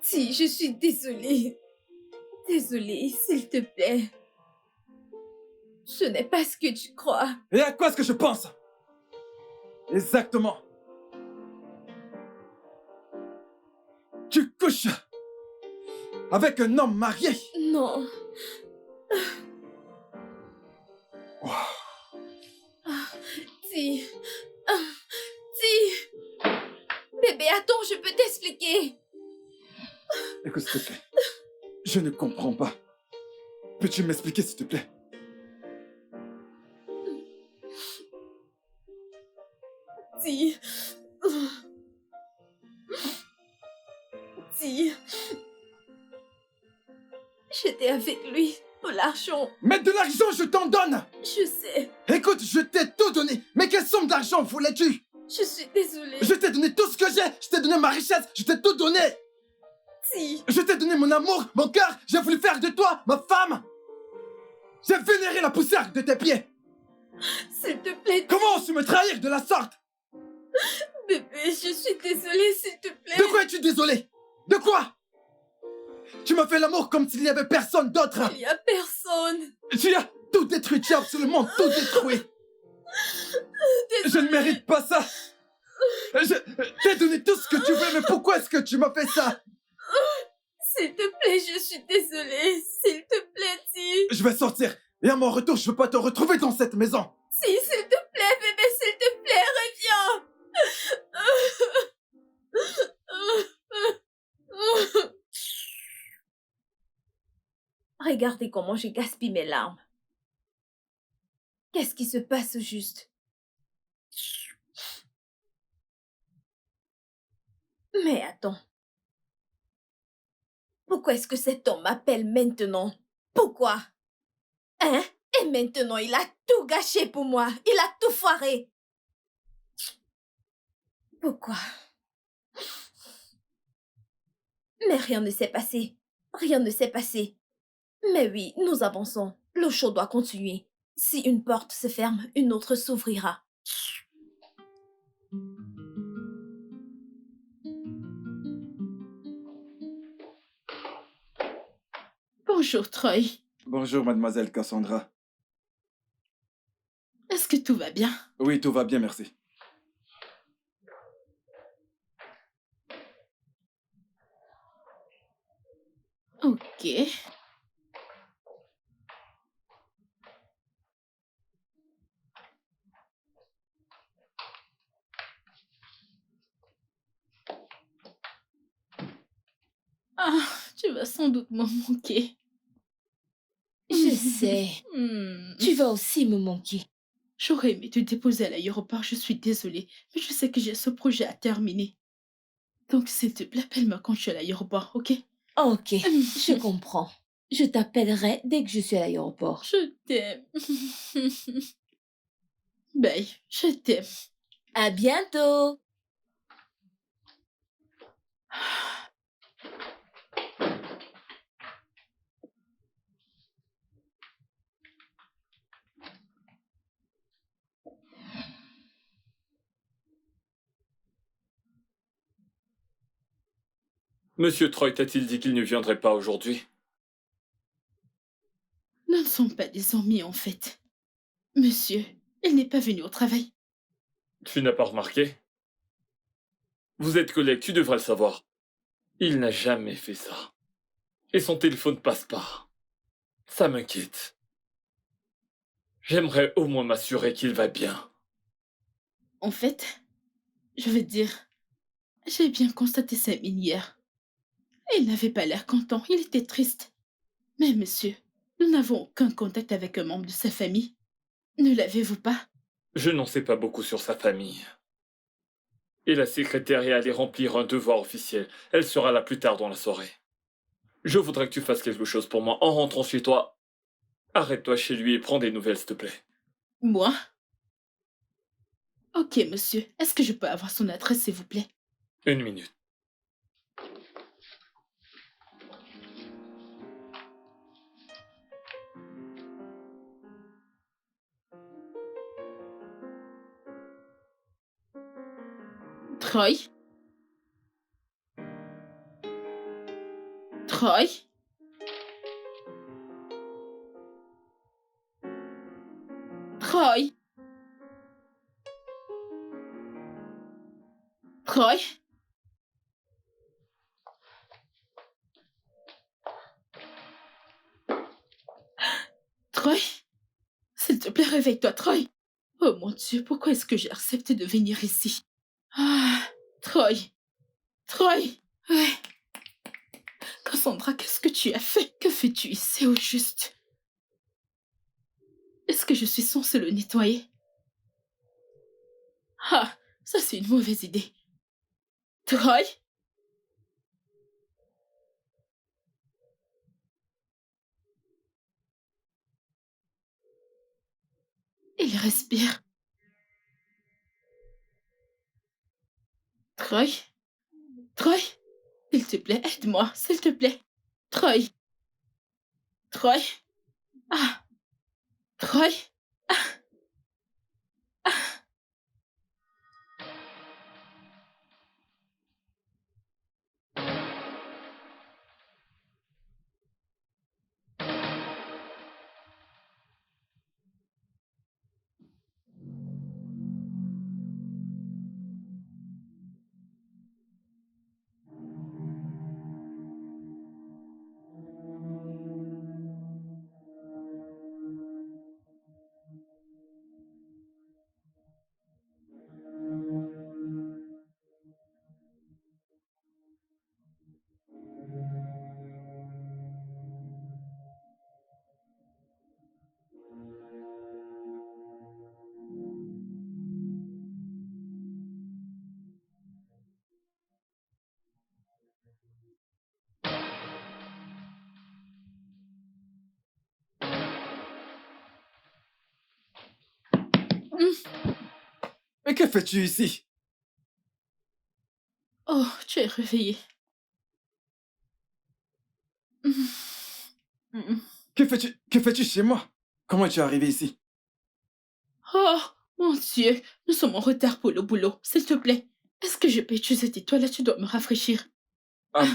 Si, je suis désolée. Désolée, s'il te plaît. Ce n'est pas ce que tu crois. Et à quoi est-ce que je pense? Exactement. Tu couches avec un homme marié. Non. Wow. Si. Si. Bébé, attends, je peux t'expliquer. Écoute, s'il te plaît. Je ne comprends pas. Peux-tu m'expliquer, s'il te plaît? Si. Si. J'étais avec lui pour l'argent. Mais de l'argent, je t'en donne! Je sais. Écoute, je t'ai tout donné. Mais quelle somme d'argent voulais-tu? Je suis désolée. Je t'ai donné tout ce que j'ai. Je t'ai donné ma richesse. Je t'ai tout donné. Si. Je t'ai donné mon amour, mon cœur. J'ai voulu faire de toi ma femme. J'ai vénéré la poussière de tes pieds. S'il te plaît. Comment oses-tu me trahir de la sorte? Bébé, je suis désolée, s'il te plaît. De quoi es-tu désolé? De quoi? Tu m'as fait l'amour comme s'il n'y avait personne d'autre. Il n'y a personne. Tu as tout détruit. Tu as absolument tout détruit. Je ne mérite pas ça. Je t'ai donné tout ce que tu veux, mais pourquoi est-ce que tu m'as fait ça? S'il te plaît, je suis désolée. S'il te plaît, si. Je vais sortir. Et à mon retour, je veux pas te retrouver dans cette maison. Si, s'il te plaît, bébé, s'il te plaît, reviens. Regardez comment je gaspille mes larmes. Qu'est-ce qui se passe au juste? Mais attends. Pourquoi est-ce que cet homme m'appelle maintenant? Pourquoi? Hein? Et maintenant, il a tout gâché pour moi. Il a tout foiré. Pourquoi? Mais rien ne s'est passé. Rien ne s'est passé. Mais oui, nous avançons. Le show doit continuer. Si une porte se ferme, une autre s'ouvrira. Bonjour, Troy. Bonjour, mademoiselle Cassandra. Est-ce que tout va bien? Oui, tout va bien, merci. Ok. Ah, tu vas sans doute m'en manquer. Je sais. Tu vas aussi me manquer. J'aurais aimé te déposer à l'aéroport, je suis désolée, mais je sais que j'ai ce projet à terminer. Donc, s'il te plaît, appelle-moi quand je suis à l'aéroport, ok? Ok, je comprends. Je t'appellerai dès que je suis à l'aéroport. Je t'aime. Bye, je t'aime. À bientôt. Monsieur Troy t'a-t-il dit qu'il ne viendrait pas aujourd'hui? Nous ne sommes pas des amis, en fait. Monsieur, il n'est pas venu au travail. Tu n'as pas remarqué? Vous êtes collègues, tu devrais le savoir. Il n'a jamais fait ça. Et son téléphone passe pas. Ça m'inquiète. J'aimerais au moins m'assurer qu'il va bien. En fait, je veux dire, j'ai bien constaté sa mine hier. Il n'avait pas l'air content, il était triste. Mais monsieur, nous n'avons aucun contact avec un membre de sa famille. Ne l'avez-vous pas? Je n'en sais pas beaucoup sur sa famille. Et la secrétaire est allée remplir un devoir officiel. Elle sera là plus tard dans la soirée. Je voudrais que tu fasses quelque chose pour moi en rentrant chez toi. Arrête-toi chez lui et prends des nouvelles, s'il te plaît. Moi? Ok, monsieur, est-ce que je peux avoir son adresse, s'il vous plaît? Une minute. Troy? Troy? Troy? Troy? Troy? S'il te plaît, réveille-toi, Troy. Oh mon Dieu, pourquoi est-ce que j'ai accepté de venir ici? Ah, Troy. Troy. Ouais. Cassandra, qu'est-ce que tu as fait? Que fais-tu ici au juste? Est-ce que je suis censée le nettoyer? Ah, ça c'est une mauvaise idée. Troy? Il respire. Troy? Troy? S'il te plaît, aide-moi, s'il te plaît. Troy? Troy? Ah, Troy? Mais que fais-tu ici? Oh, tu es réveillé. Que fais-tu chez moi? Comment es-tu arrivé ici? Oh, mon Dieu, nous sommes en retard pour le boulot. S'il te plaît, est-ce que je peux utiliser tes toilettes? Tu dois me rafraîchir. Ah,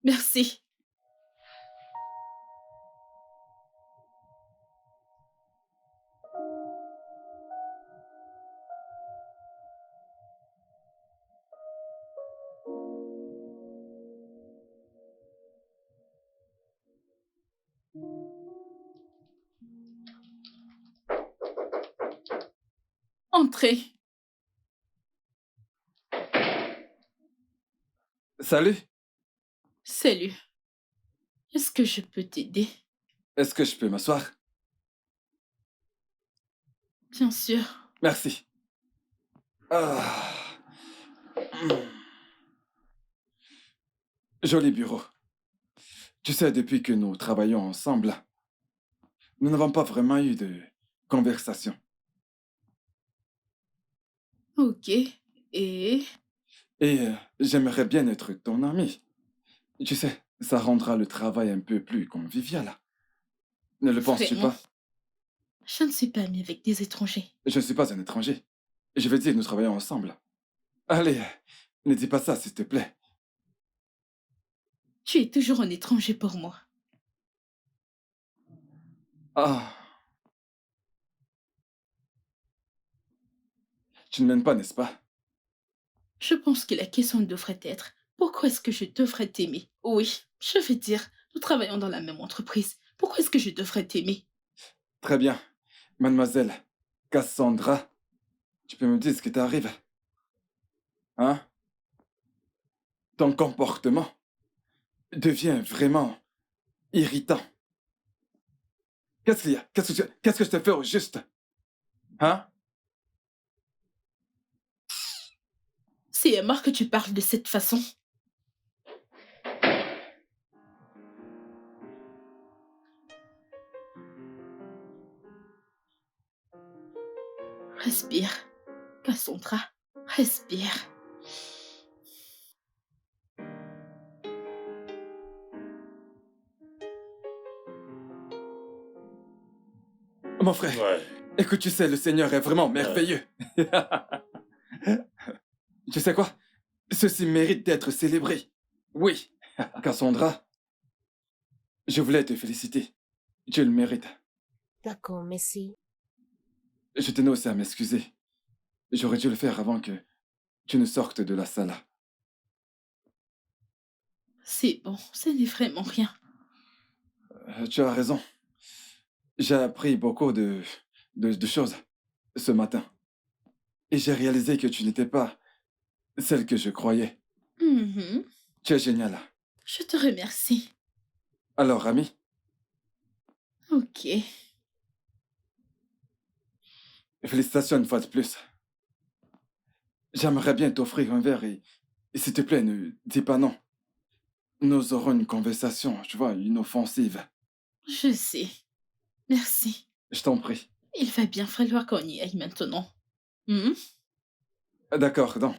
Merci. Entrez. salut. Salut. Est-ce que je peux t'aider? Est-ce que je peux m'asseoir? Bien sûr. Merci. Ah. Hmm. Joli bureau. Tu sais, depuis que nous travaillons ensemble, nous n'avons pas vraiment eu de conversation. Ok. Et j'aimerais bien être ton ami. Tu sais, ça rendra le travail un peu plus convivial. Ne le penses-tu Vraiment? pas? Je ne suis pas amie avec des étrangers. Je ne suis pas un étranger. Je veux dire, nous travaillons ensemble. Allez, ne dis pas ça, s'il te plaît. Tu es toujours un étranger pour moi. Ah. Tu ne m'aimes pas, n'est-ce pas? Je pense que la question devrait être pourquoi est-ce que je devrais t'aimer? Oui, je veux dire, nous travaillons dans la même entreprise. Pourquoi est-ce que je devrais t'aimer? Très bien. Mademoiselle Cassandra, tu peux me dire ce qui t'arrive? Hein? Ton comportement devient vraiment irritant. Qu'est-ce qu'il y a? Qu'est-ce que je te fais au juste? Hein? C'est à Marc que tu parles de cette façon. Respire. Cassandra, respire. Mon frère, Ouais. écoute, tu sais, le Seigneur est vraiment merveilleux. Tu sais quoi? Ceci mérite d'être célébré. Oui. Cassandra, je voulais te féliciter. Tu le mérites. D'accord, merci. Je tenais aussi à m'excuser. J'aurais dû le faire avant que tu ne sortes de la salle. C'est bon, ce n'est vraiment rien. Tu as raison. J'ai appris beaucoup de choses ce matin. Et j'ai réalisé que tu n'étais pas celle que je croyais. Mhm. Tu es géniale. Je te remercie. Alors, ami, Ok. félicitations une fois de plus. J'aimerais bien t'offrir un verre et s'il te plaît, ne dis pas non. Nous aurons une conversation, tu vois, inoffensive. Je sais. Merci. Je t'en prie. Il va bien falloir qu'on y aille maintenant. Hmm? D'accord, non.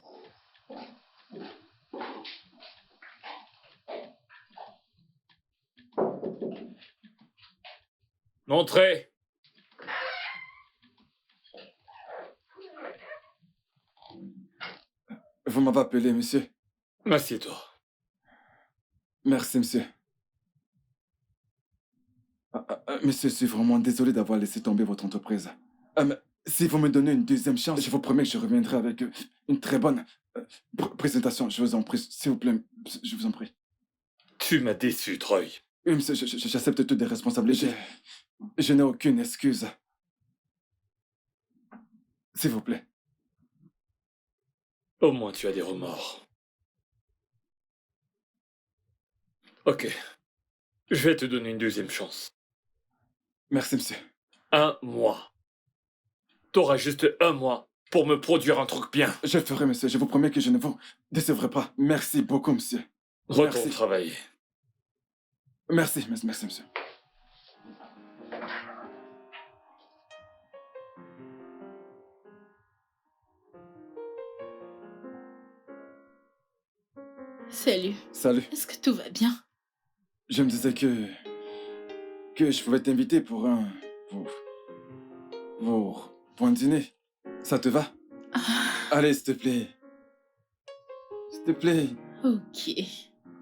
Montrez. Vous m'avez appelé, monsieur. Assieds-toi. Merci, monsieur. Monsieur, je suis vraiment désolé d'avoir laissé tomber votre entreprise. Mais si vous me donnez une deuxième chance, je vous promets que je reviendrai avec une très bonne présentation. Je vous en prie, s'il vous plaît, je vous en prie. Tu m'as déçu, Troy. Oui, monsieur, j'accepte toutes les responsabilités. Je n'ai aucune excuse. S'il vous plaît. Au moins tu as des remords. Ok. Je vais te donner une deuxième chance. Merci, monsieur. 1 mois. T'auras juste 1 mois pour me produire un truc bien. Je le ferai, monsieur. Je vous promets que je ne vous décevrai pas. Merci beaucoup, monsieur. Retourne travailler. Merci, monsieur. Salut. Salut. Est-ce que tout va bien? Je me disais que je pouvais t'inviter pour pour un dîner. Ça te va? Ah, Allez, s'il te plaît. S'il te plaît. ok.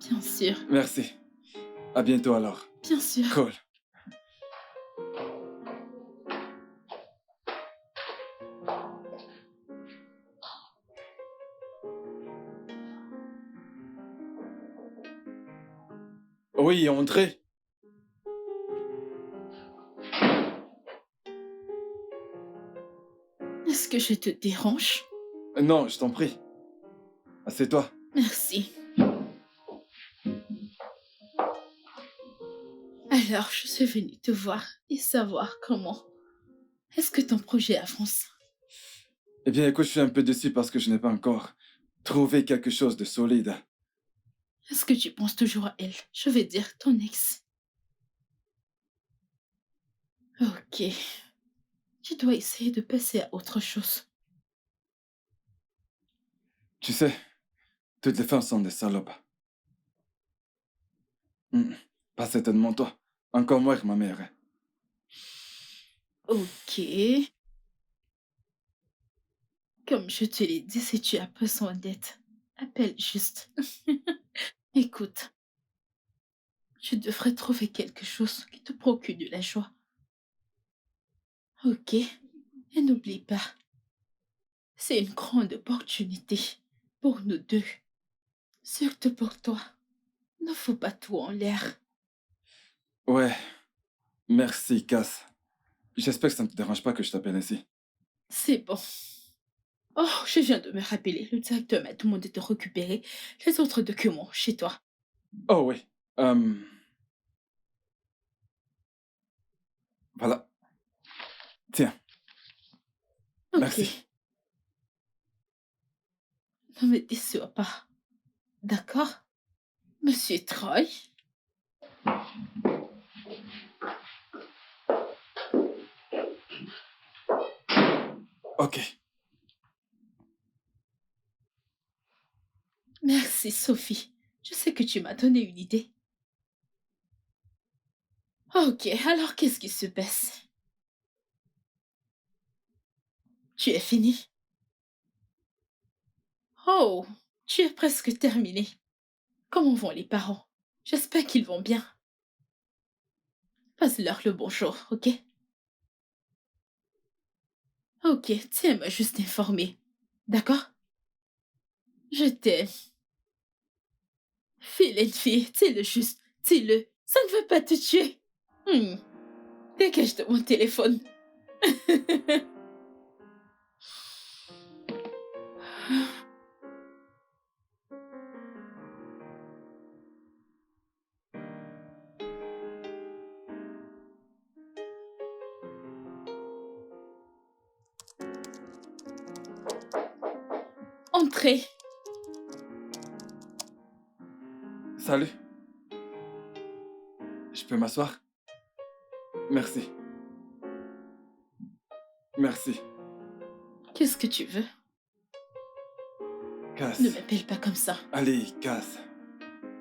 Bien sûr. Merci. À bientôt alors. Bien sûr. Cool. Oui, André. Est-ce que je te dérange? Non, je t'en prie. Assieds-toi. Merci. Alors, je suis venue te voir et savoir comment est-ce que ton projet avance. Eh bien, écoute, je suis un peu déçu parce que je n'ai pas encore trouvé quelque chose de solide. Est-ce que tu penses toujours à elle? Je vais dire ton ex. Ok. Tu dois essayer de passer à autre chose. Tu sais, toutes les femmes sont des salopes. Hmm, Pas certainement toi. Encore moins que ma mère. Ok. Comme je te l'ai dit, si tu as besoin d'aide, appelle juste. Écoute, tu devrais trouver quelque chose qui te procure de la joie. Ok. Et n'oublie pas, c'est une grande opportunité pour nous deux. Surtout pour toi. Ne faut pas tout en l'air. Ouais, merci, Cass. J'espère que ça ne te dérange pas que je t'appelle ainsi. C'est bon. Oh, je viens de me rappeler. Le directeur m'a demandé de récupérer les autres documents chez toi. Oh oui. Voilà. Tiens, Ok. merci. Ne me déçois pas. D'accord? Monsieur Troy? Ok. Merci, Sophie. Je sais que tu m'as donné une idée. Ok, alors qu'est-ce qui se passe? Tu es fini? Oh, tu es presque terminé. Comment vont les parents? J'espère qu'ils vont bien. Passe-leur le bonjour, ok? Ok, tiens-moi juste informé. D'accord? Je t'aime. Fille, dis-le juste. Dis-le. Ça ne veut pas te tuer. Dégage de mon téléphone. Entrez. Salut. Je peux m'asseoir? Merci. Merci. Qu'est-ce que tu veux? Cass. Ne m'appelle pas comme ça. Allez, Cass.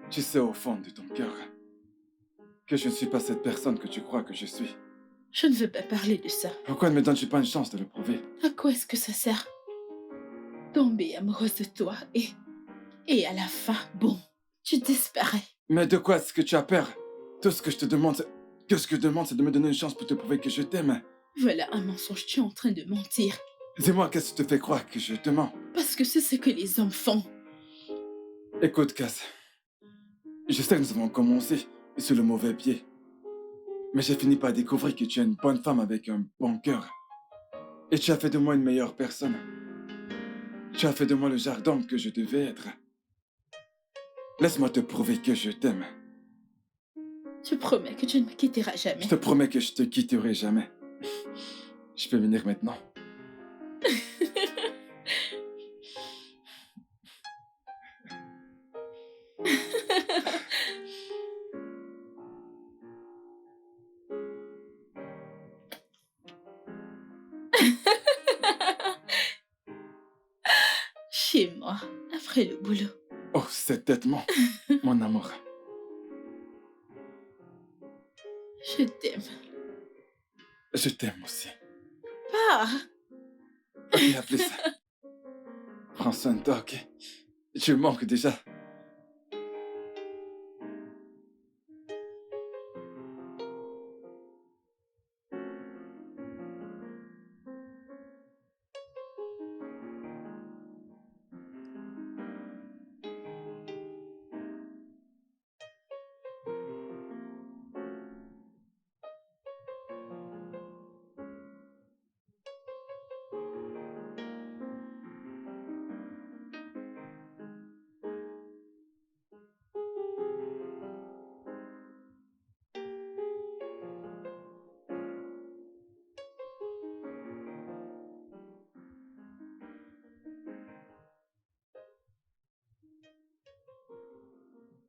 Tu sais au fond de ton cœur que je ne suis pas cette personne que tu crois que je suis. Je ne veux pas parler de ça. Pourquoi ne me donnes-tu pas une chance de le prouver? À quoi est-ce que ça sert? Tomber amoureuse de toi et à la fin, bon, tu disparais. Mais de quoi est-ce que tu as peur? Tout ce que je te demande, c'est de me donner une chance pour te prouver que je t'aime. Voilà un mensonge, tu es en train de mentir. Dis-moi, qu'est-ce qui te fait croire que je te mens? Parce que c'est ce que les hommes font. Écoute, Cass. Je sais que nous avons commencé sur le mauvais pied. Mais j'ai fini par découvrir que tu es une bonne femme avec un bon cœur. Et tu as fait de moi une meilleure personne. Tu as fait de moi le genre d'homme que je devais être. Laisse-moi te prouver que je t'aime. Tu promets que tu ne me quitteras jamais. Je te promets que je te quitterai jamais. Je peux venir maintenant. Chez moi, après le boulot. Oh, c'est tellement mon amour. Je t'aime. Je t'aime aussi. Ah, Ok, à plus. Prends soin de toi, ok? Je manque déjà.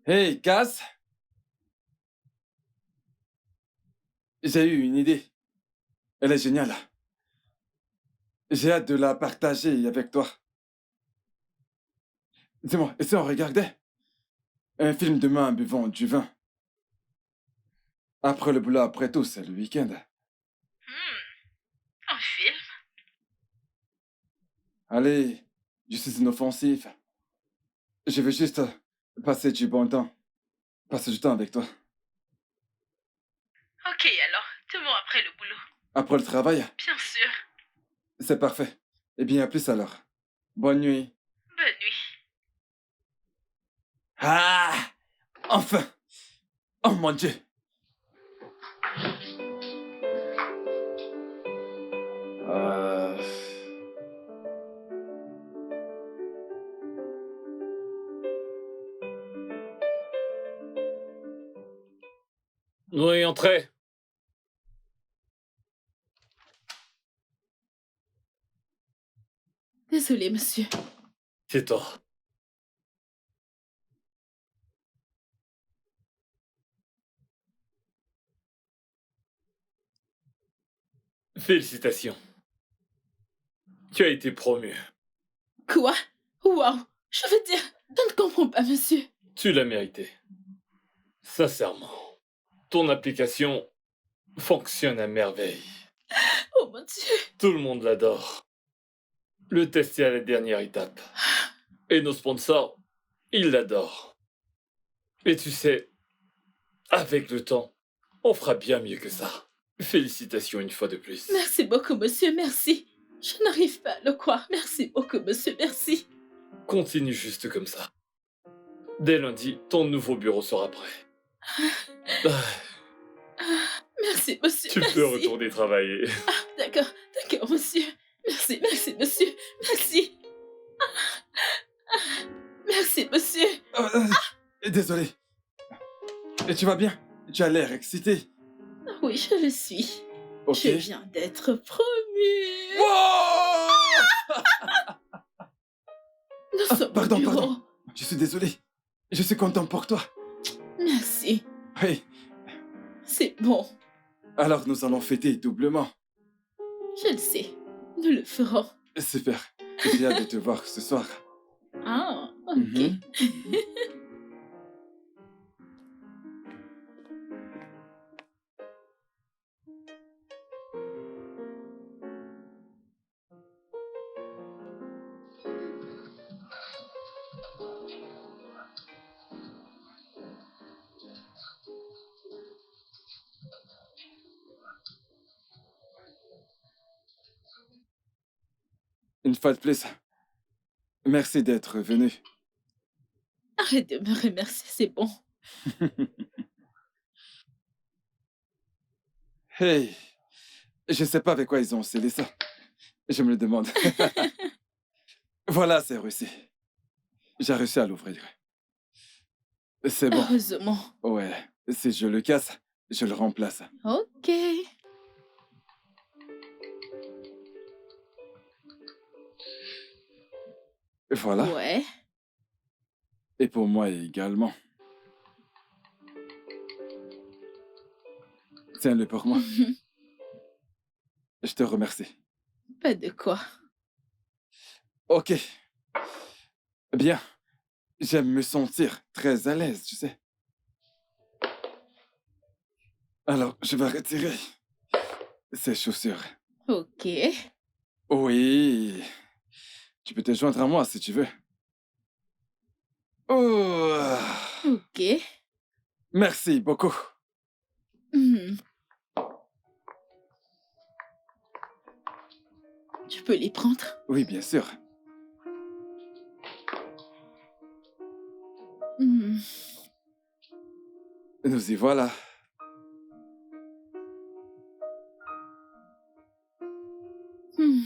Hey, Cass! J'ai eu une idée. Elle est géniale. J'ai hâte de la partager avec toi. Dis-moi, et si on regardait un film demain en buvant du vin? Après le boulot, après tout, c'est le week-end. Un film? Allez, je suis inoffensif. Je veux juste passer du bon temps. Passer du temps avec toi. Ok alors, demain après le boulot. Après le travail, Bien sûr. c'est parfait. Eh bien, à plus alors. Bonne nuit. Bonne nuit. Ah! Enfin! Oh mon Dieu! Oui, entrez. Désolé, monsieur. C'est toi. Félicitations. Tu as été promu. Quoi? Waouh! Je veux dire, je ne comprends pas, monsieur. Tu l'as mérité. Sincèrement. Ton application fonctionne à merveille. Oh mon Dieu! Tout le monde l'adore. Le test est à la dernière étape. Et nos sponsors, ils l'adorent. Et tu sais, avec le temps, on fera bien mieux que ça. Félicitations une fois de plus. Merci beaucoup, monsieur, merci. Je n'arrive pas à le croire. Merci beaucoup, monsieur, merci. Continue juste comme ça. Dès lundi, ton nouveau bureau sera prêt. Merci, monsieur, Tu merci. peux retourner travailler. D'accord, monsieur. Merci, monsieur, merci. Merci, monsieur. Désolé. Et tu vas bien? Tu as l'air excité. Oui, je le suis. Ok. Je viens d'être promue. Wow! Nous sommes pardon, au bureau. pardon. Je suis désolé. Je suis content pour toi. Merci. Oui. C'est bon. Alors nous allons fêter doublement. Je le sais. Nous le ferons. Super. J'ai hâte de te voir ce soir. Ah, ok. Mhm. Une fois de plus, merci d'être venu. Arrête de me remercier, c'est bon. Hey, je sais pas avec quoi ils ont scellé ça. Je me le demande. Voilà, c'est réussi. J'ai réussi à l'ouvrir. C'est bon. Heureusement. Ouais, si je le casse, je le remplace. Ok. Voilà. Ouais. Et pour moi également. Tiens-le pour moi. Je te remercie. Pas de quoi. Ok. Bien. J'aime me sentir très à l'aise, tu sais. Alors, je vais retirer ces chaussures. Ok. Oui. Tu peux te joindre à moi si tu veux. Oh. Ok. Merci beaucoup. Hmm. Tu peux les prendre? Oui, bien sûr. Hmm. Nous y voilà. Hmm.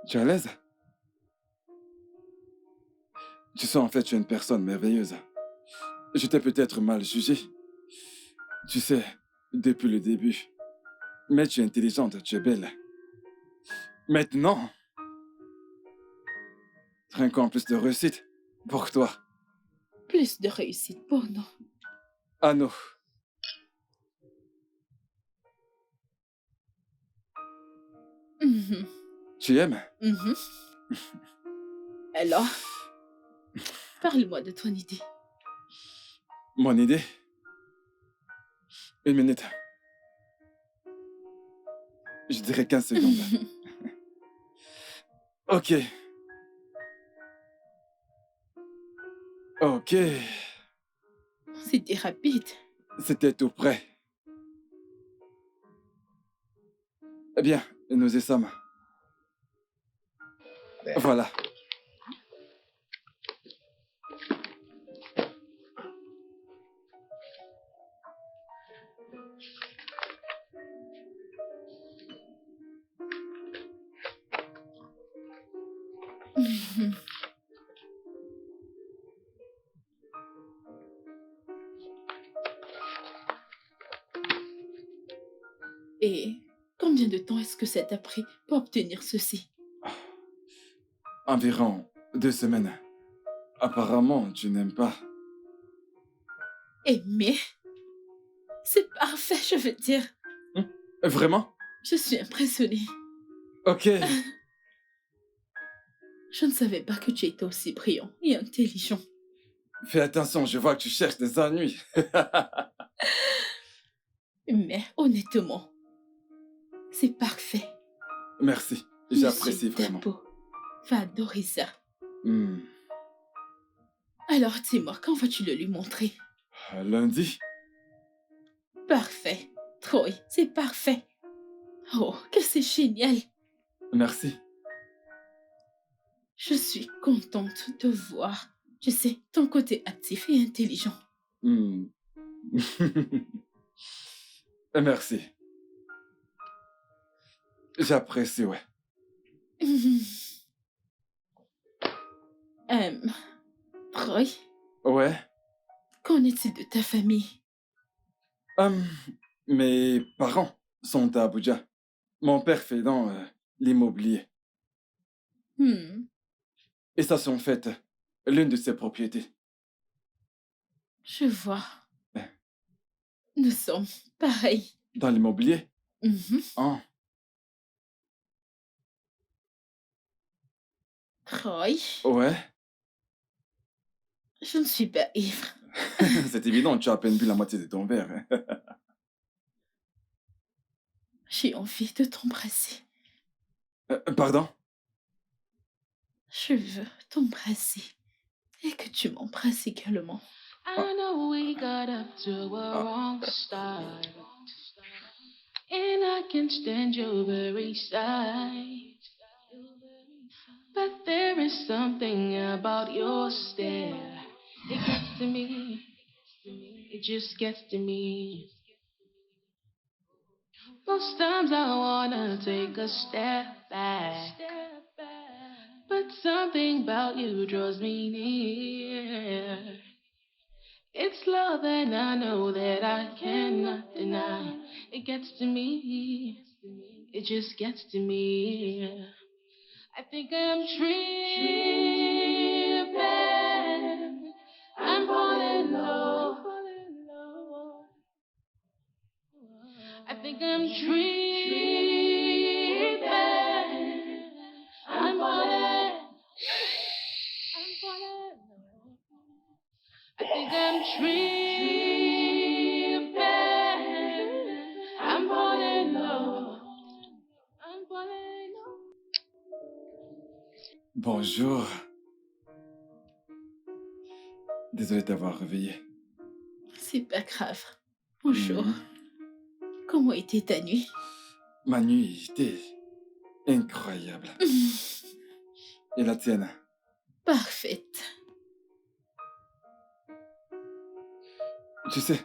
Tu es à l'aise? Tu sais, en fait, tu es une personne merveilleuse. Je t'ai peut-être mal jugé. Tu sais, depuis le début. Mais tu es intelligente, tu es belle. Maintenant, 5 ans plus de réussite pour toi. Plus de réussite pour nous. À nous. Mhm, Tu aimes? mhm. Alors, parle-moi de ton idée. Mon idée? Une minute. Je dirais 15 secondes. Ok. Ok. C'était rapide. C'était tout prêt. Eh bien, nous y sommes. Voilà. Mhm. Et combien de temps est-ce que ça t'a pris pour obtenir ceci? Environ 2 semaines. Apparemment, tu n'aimes pas. Mais c'est parfait, je veux dire. Vraiment? Je suis impressionnée. Ok. Je ne savais pas que tu étais aussi brillant et intelligent. Fais attention, je vois que tu cherches des ennuis. Mais honnêtement, c'est parfait. Merci, Monsieur j'apprécie vraiment. Tempo va adorer ça. Hmm. Alors dis-moi, quand vas-tu le lui montrer? Lundi? Parfait. Troy, c'est parfait. Oh, que c'est génial. Merci. Je suis contente de voir, tu sais, ton côté actif et intelligent. Hmm. Merci. J'apprécie, ouais. Troy, Ouais. qu'en est-il de ta famille? Hum, mes parents sont à Abuja. Mon père fait dans l'immobilier. Hmm, Et ça, c'est en fait l'une de ses propriétés. je vois. Nous sommes pareils. Dans l'immobilier? Mhm. Oh. Troy, Ouais. je ne suis pas ivre. C'est évident, tu as à peine bu la moitié de ton verre. Hein. J'ai envie de t'embrasser. Pardon? Je veux t'embrasser. Et que tu m'embrasses également. I know we got up to a wrong start, and I can stand your very sight. But there is something about your stare. It gets to me. It just gets to me. Most times I wanna take a step back, but something about you draws me near. It's love and I know that I cannot deny. It gets to me. It just gets to me. I think I'm tripping. I'm falling low. I think I'm tripping. I'm falling. I'm falling low. I think I'm tripping. I'm falling low. I'm falling low. Bonjour. Désolé de t'avoir réveillé. C'est pas grave. Bonjour. Mhm. Comment était ta nuit? Ma nuit était incroyable. Et la tienne? Parfaite. Tu sais,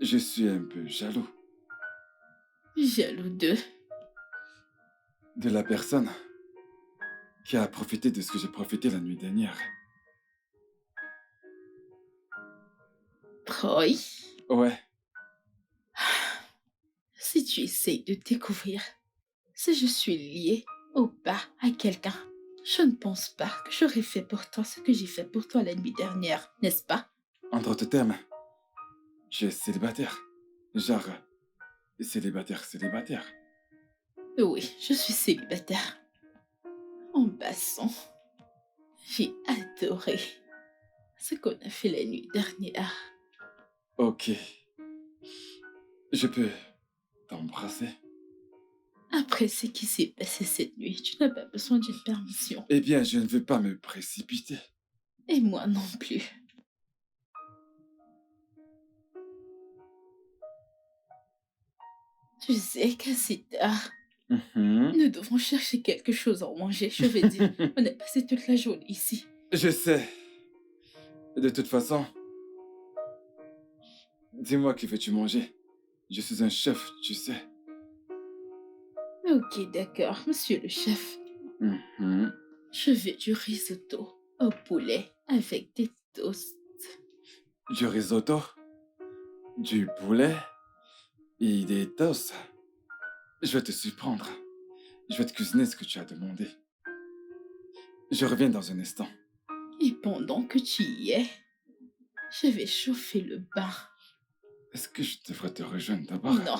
je suis un peu jaloux Jaloux d'eux. de la personne qui a profité de ce que j'ai profité la nuit dernière. Troy, Ouais, si tu essayes de découvrir si je suis liée ou pas à quelqu'un, je ne pense pas que j'aurais fait pour toi ce que j'ai fait pour toi la nuit dernière, n'est-ce pas? En d'autres termes, tu es célibataire. Genre, célibataire. Oui, je suis célibataire. En passant, j'ai adoré ce qu'on a fait la nuit dernière. Ok. Je peux t'embrasser? Après ce qui s'est passé cette nuit, tu n'as pas besoin d'une permission. Eh bien, je ne veux pas me précipiter. Et moi non plus. Tu sais qu'à cette heure, Mhm. nous devons chercher quelque chose à manger. Je vais dire, on a passé toute la journée ici. Je sais. De toute façon, dis-moi que veux-tu manger. Je suis un chef, tu sais. Ok, d'accord, monsieur le chef. Mhm. Je veux du risotto au poulet avec des toasts. Du risotto, du poulet et des toasts. Je vais te surprendre. Je vais te cuisiner ce que tu as demandé. Je reviens dans un instant. Et pendant que tu y es, je vais chauffer le bain. Est-ce que je devrais te rejoindre d'abord? Non,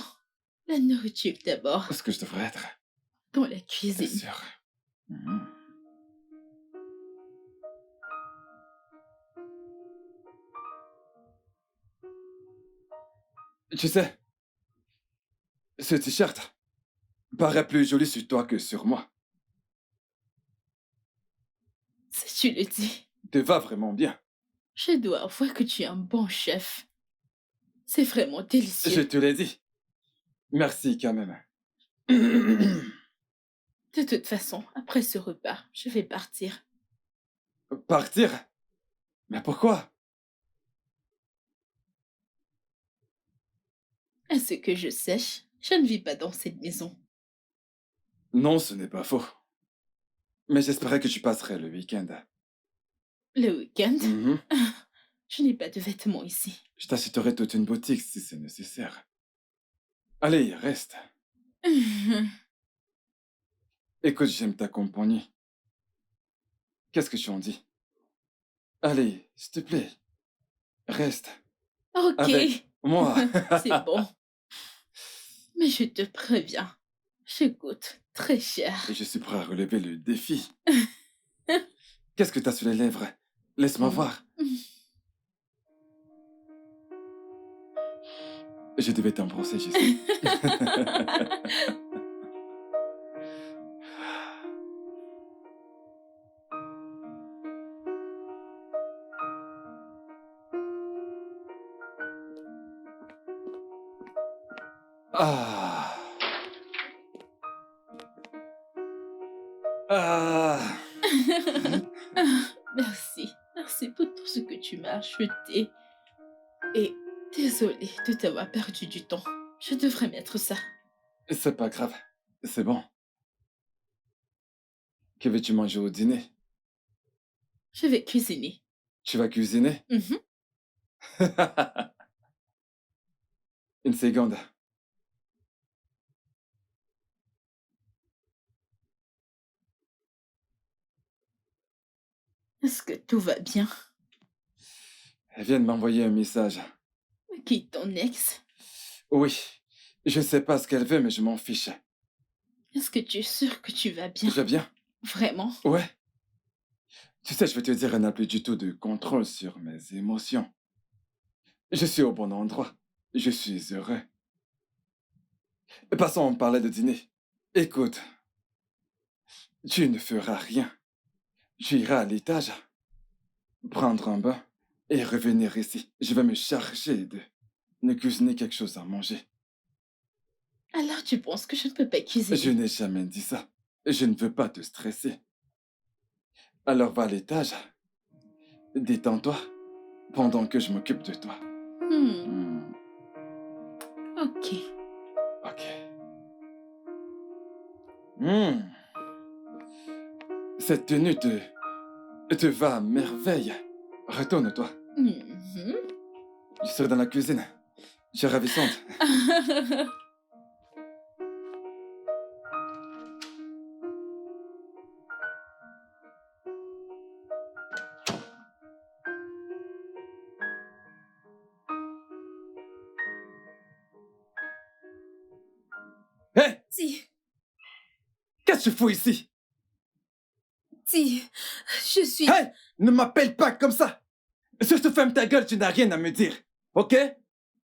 la nourriture d'abord, Où est-ce que je devrais être? dans la Bien cuisine. sûr. Mhm. Tu sais, ce t-shirt paraît plus joli sur toi que sur moi. Si tu le dis, Te va vraiment bien. je dois avouer que tu es un bon chef. C'est vraiment Je délicieux. te l'ai dit. Merci quand même. De toute façon, après ce repas, je vais partir. Partir? Mais pourquoi? À ce que je sache, je ne vis pas dans cette maison. Non, ce n'est pas faux. Mais j'espérais que tu passerais le week-end. Le week-end, Mhm. je n'ai pas de vêtements ici. Je t'achèterai toute une boutique si c'est nécessaire. Allez, reste. Écoute, j'aime ta compagnie. Qu'est-ce que tu en dis? Allez, s'il te plaît, reste Ok, avec moi. c'est bon. Mais je te préviens, je coûte très cher. Et je suis prêt à relever le défi. Qu'est-ce que t'as sur les lèvres? Laisse-moi voir. Je devais t'embrasser, je sais. Ah. Ah. Merci pour tout ce que tu m'as acheté. Et désolée de t'avoir perdu du temps. Je devrais mettre ça. C'est pas grave. C'est bon. Que veux-tu manger au dîner? Je vais cuisiner. Tu vas cuisiner? Mhm. Une seconde. Est-ce que tout va bien? Elle vient de m'envoyer un message. Qui ton ex? Oui. Je sais pas ce qu'elle veut, mais je m'en fiche. Est-ce que tu es sûr que tu vas bien? Je vais bien? Vraiment? Ouais. Tu sais, je vais te dire, elle n'a plus du tout de contrôle sur mes émotions. Je suis au bon endroit. Je suis heureux. Passons, on parlait de dîner. Écoute, tu ne feras rien. Tu iras à l'étage, prendre un bain et revenir ici. Je vais me charger de ne cuisiner quelque chose à manger. Alors tu penses que je ne peux pas Je cuisiner? n'ai jamais dit ça. Je ne veux pas te stresser. Alors va à l'étage. Détends-toi pendant que je m'occupe de toi. Hmm, Ok. ok. Hmm. Cette tenue te va à merveille. Retourne-toi. Mhm. Je serai dans la cuisine. Je suis ravissante. Qu'est-ce que tu fous ici? Si, je suis... Hey! Ne m'appelle pas comme ça! Si je te ferme ta gueule, tu n'as rien à me dire. Ok?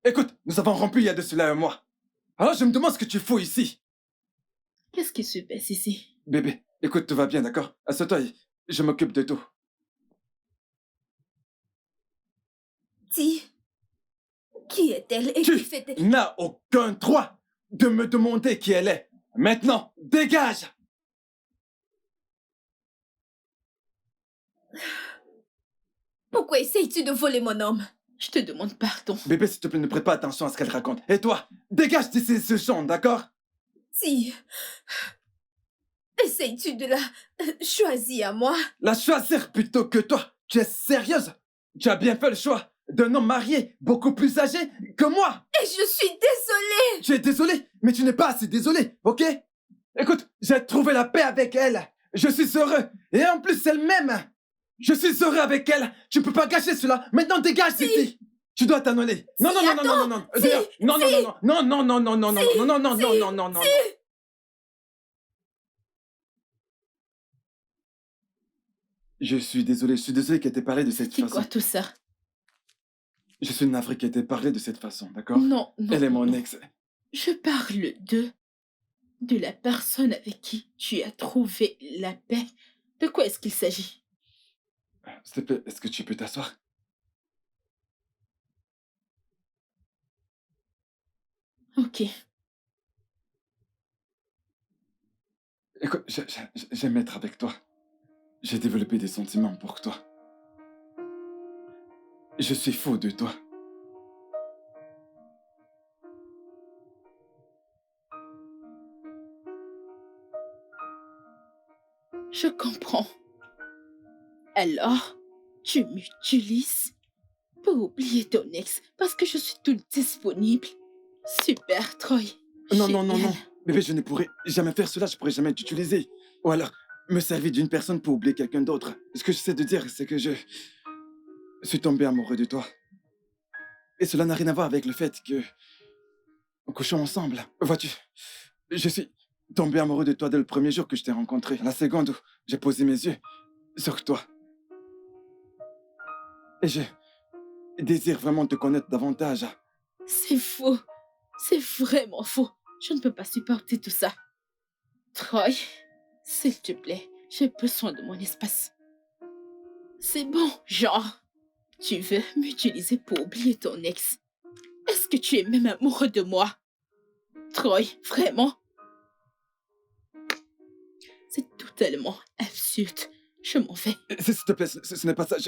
Écoute, nous avons rompu il y a de cela un mois. Alors je me demande ce que tu fous ici. Qu'est-ce qui se passe ici? Bébé, écoute, tout va bien, d'accord? Assieds-toi et je m'occupe de tout. Si, qui est-elle et Tu qui fait... n'as aucun droit de me demander qui elle est. Maintenant, dégage! Pourquoi essayes-tu de voler mon homme? Je te demande pardon. Bébé, s'il te plaît, ne prête pas attention à ce qu'elle raconte. Et toi, dégage d'ici ce champ, d'accord? Si, essayes-tu de la choisir à moi? La choisir plutôt que toi. Tu es sérieuse? Tu as bien fait le choix d'un homme marié, beaucoup plus âgé que moi. Et je suis désolée! Tu es désolé, mais tu n'es pas assez désolé, ok? Écoute, j'ai trouvé la paix avec elle. Je suis heureux. Et en plus, elle m'aime. Je suis heureux avec elle. Tu ne peux pas gâcher cela. Maintenant, dégage d'ici. Tu dois t'en aller. Non, non, non, non, non, non, non. D'ailleurs, non, non, non, non, non, non, non, non, non, non, non, non, non, non, non, non. Je suis désolé qu'elle t'ait parlé de cette C'est façon. quoi tout ça? Je suis navré qu'elle t'ait parlé de cette façon, d'accord? Non, non. Elle est mon non. ex. Je parle de la personne avec qui tu as trouvé la paix. De quoi est-ce qu'il s'agit? S'il te plaît, est-ce que tu peux t'asseoir? Ok. Écoute, j'aime être avec toi. J'ai développé des sentiments pour toi. Je suis fou de toi. Je comprends. Alors, tu m'utilises pour oublier ton ex parce que je suis toute disponible. Super, Troy. Non, non, non, Génial. non. Bébé, je ne pourrais jamais faire cela, je pourrais jamais t'utiliser. Ou alors, me servir d'une personne pour oublier quelqu'un d'autre. Ce que j'essaie de dire, c'est que je suis tombé amoureux de toi. Et cela n'a rien à voir avec le fait que nous couchons ensemble. Vois-tu, je suis tombé amoureux de toi dès le premier jour que je t'ai rencontré. La seconde où j'ai posé mes yeux sur toi. Et je désire vraiment te connaître davantage. C'est faux. C'est vraiment faux. Je ne peux pas supporter tout ça. Troy, s'il te plaît, j'ai besoin de mon espace. C'est bon, genre. Tu veux m'utiliser pour oublier ton ex. Est-ce que tu es même amoureux de moi? Troy, vraiment? C'est totalement absurde. Je m'en vais. S'il te plaît, ce n'est pas ça.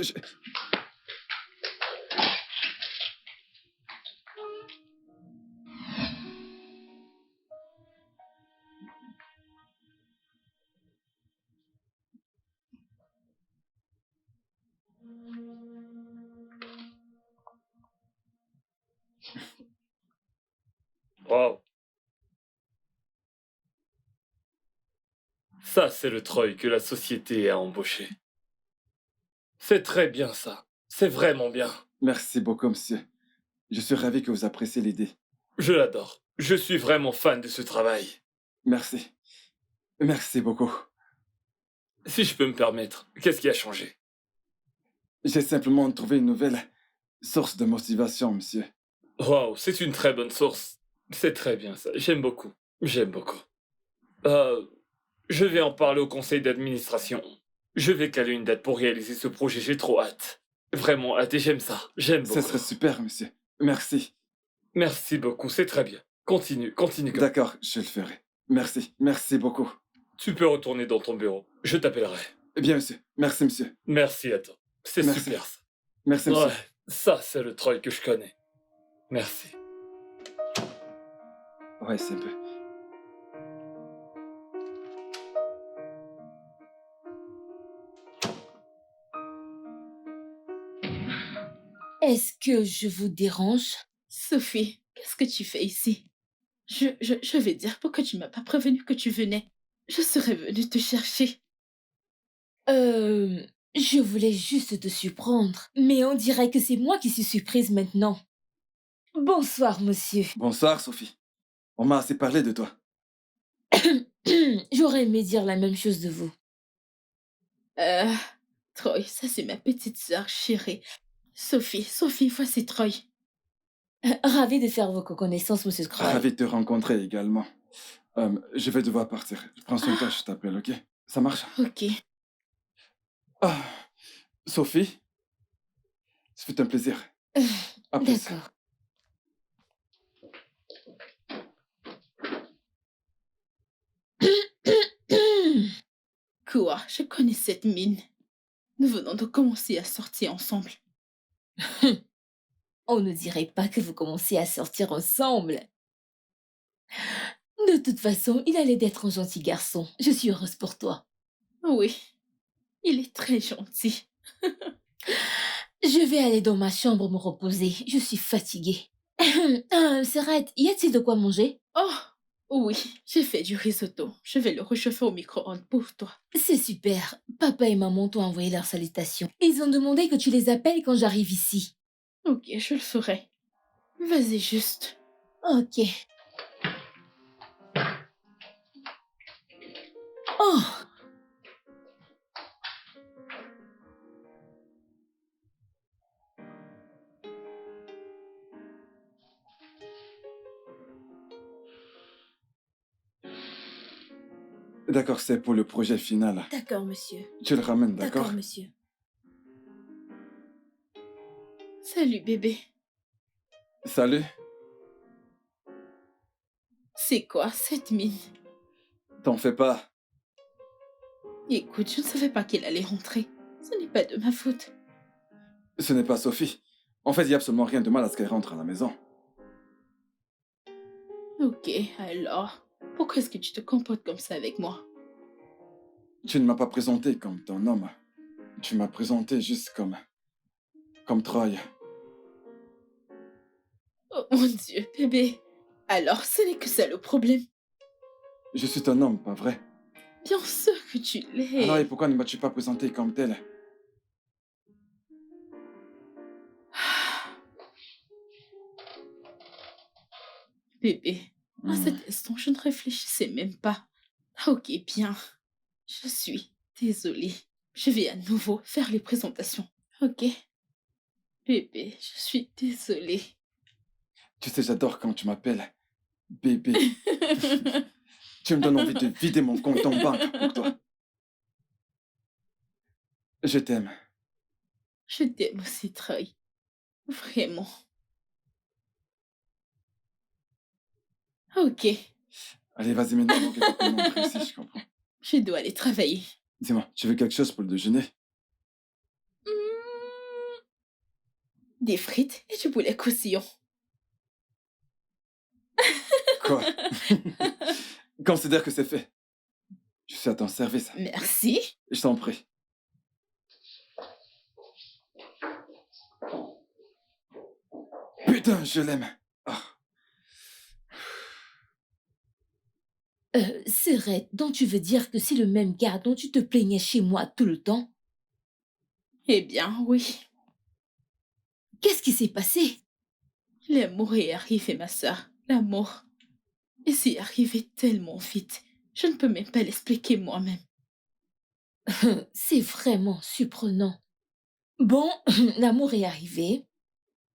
Wow. Ça, c'est le Troy que la société a embauché. C'est très bien ça. C'est vraiment bien. Merci beaucoup, monsieur. Je suis ravi que vous appréciez l'idée. Je l'adore. Je suis vraiment fan de ce travail. Merci. Merci beaucoup. Si je peux me permettre, qu'est-ce qui a changé? J'ai simplement trouvé une nouvelle source de motivation, monsieur. Wow, c'est une très bonne source. C'est très bien ça. J'aime beaucoup. J'aime beaucoup. Je vais en parler au conseil d'administration. Je vais caler une date pour réaliser ce projet. J'ai trop hâte. Vraiment hâte et j'aime ça. J'aime beaucoup. Ça serait super, monsieur. Merci. Merci beaucoup, c'est très bien. Continue comme ça. D'accord, je le ferai. Merci. Merci beaucoup. Tu peux retourner dans ton bureau. Je t'appellerai. Bien, monsieur. Merci, monsieur. Merci à toi. C'est Merci. super ça. Merci, monsieur. Ouais, ça c'est le Troy que je connais. Merci. Ouais, c'est un peu. Est-ce que je vous dérange? Sophie, qu'est-ce que tu fais ici? Je vais dire pourquoi tu m'as pas prévenu que tu venais. Je serais venue te chercher. Je voulais juste te surprendre. Mais on dirait que c'est moi qui suis surprise maintenant. Bonsoir, monsieur. Bonsoir, Sophie. On m'a assez parlé de toi. J'aurais aimé dire la même chose de vous. Euh, Troy, ça c'est ma petite sœur chérie. Sophie, voici Troy. Ravi de faire vos connaissances, Monsieur Croy. Ravi de te rencontrer également. Je vais devoir partir. Prends soin de toi, je t'appelle, ok? Ça marche? Ok. Ah, Sophie, ce fut un plaisir. À plus. D'accord. Quoi, je connais cette mine. Nous venons de commencer à sortir ensemble. On ne dirait pas que vous commencez à sortir ensemble. De toute façon, il allait d'être un gentil garçon. Je suis heureuse pour toi. Oui, il est très gentil. Je vais aller dans ma chambre me reposer. Je suis fatiguée. Serette, y a-t-il de quoi manger? Oh, oui, j'ai fait du risotto. Je vais le réchauffer au micro-ondes pour toi. C'est super. Papa et maman t'ont envoyé leurs salutations. Ils ont demandé que tu les appelles quand j'arrive ici. Ok, je le ferai. Vas-y juste. Ok. Oh! D'accord, c'est pour le projet final. D'accord, monsieur. Tu le ramènes, d'accord? monsieur. Salut, bébé. Salut. C'est quoi cette mine? T'en fais pas. Écoute, je ne savais pas qu'elle allait rentrer. Ce n'est pas de ma faute. Ce n'est pas Sophie. En fait, il n'y a absolument rien de mal à ce qu'elle rentre à la maison. Ok, alors, pourquoi est-ce que tu te comportes comme ça avec moi? Tu ne m'as pas présenté comme ton homme. Tu m'as présenté juste comme Troy. Oh mon Dieu, bébé. Alors, ce n'est que ça le problème. Je suis ton homme, pas vrai? Bien sûr que tu l'es. Alors, et pourquoi ne m'as-tu pas présenté comme tel? Bébé, à cet instant, je ne réfléchissais même pas. Ok, bien. Je suis désolée. Je vais à nouveau faire les présentations. Ok? Bébé, je suis désolée. Tu sais, j'adore quand tu m'appelles bébé. Tu me donnes envie de vider mon compte en banque pour toi. Je t'aime. Je t'aime aussi, Troy. Vraiment. Ok, Allez, vas-y maintenant, donc, écoute, on montre ici, je comprends. je dois aller travailler. Dis-moi, tu veux quelque chose pour le déjeuner? Des frites et du poulet croustillant. Quoi? Considère que c'est fait. Je suis à ton service. Merci. Je t'en prie. Putain, je l'aime. Ah. Serette, donc tu veux dire que c'est le même gars dont tu te plaignais chez moi tout le temps? Eh bien, oui. Qu'est-ce qui s'est passé? L'amour est arrivé, ma sœur. L'amour. Et c'est arrivé tellement vite. Je ne peux même pas l'expliquer moi-même. C'est vraiment surprenant. Bon, l'amour est arrivé.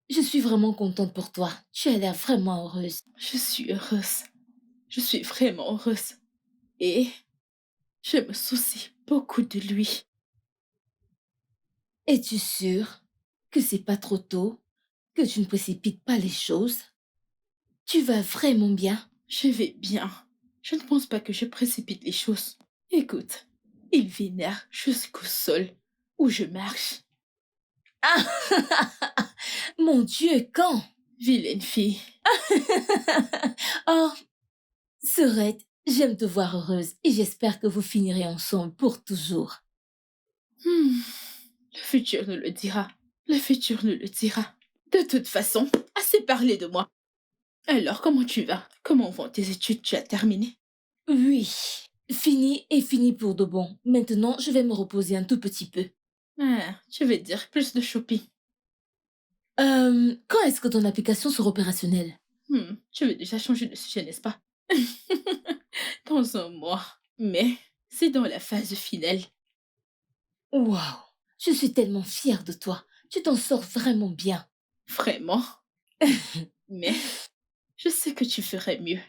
Je suis vraiment contente pour toi. Tu as l'air vraiment heureuse. Je suis heureuse. Je suis vraiment heureuse. Et je me soucie beaucoup de lui. Es-tu sûre que c'est pas trop tôt, que tu ne précipites pas les choses? Tu vas vraiment bien? Je vais bien. Je ne pense pas que je précipite les choses. Écoute, il vénère jusqu'au sol où je marche. Ah Mon Dieu, quand? Vilaine fille. Oh, Serette, j'aime te voir heureuse et j'espère que vous finirez ensemble pour toujours. Le futur nous le dira. Le futur nous le dira. De toute façon, assez parlé de moi. Alors, comment tu vas? Comment vont tes études? Tu as terminé? Oui, fini et fini pour de bon. Maintenant, je vais me reposer un tout petit peu. Ah, tu veux dire plus de shopping. Quand est-ce que ton application sera opérationnelle? Tu veux déjà changer de sujet, n'est-ce pas? dans un mois. Mais c'est dans la phase finale. Waouh, je suis tellement fière de toi. Tu t'en sors vraiment bien. Vraiment. Mais je sais que tu ferais mieux.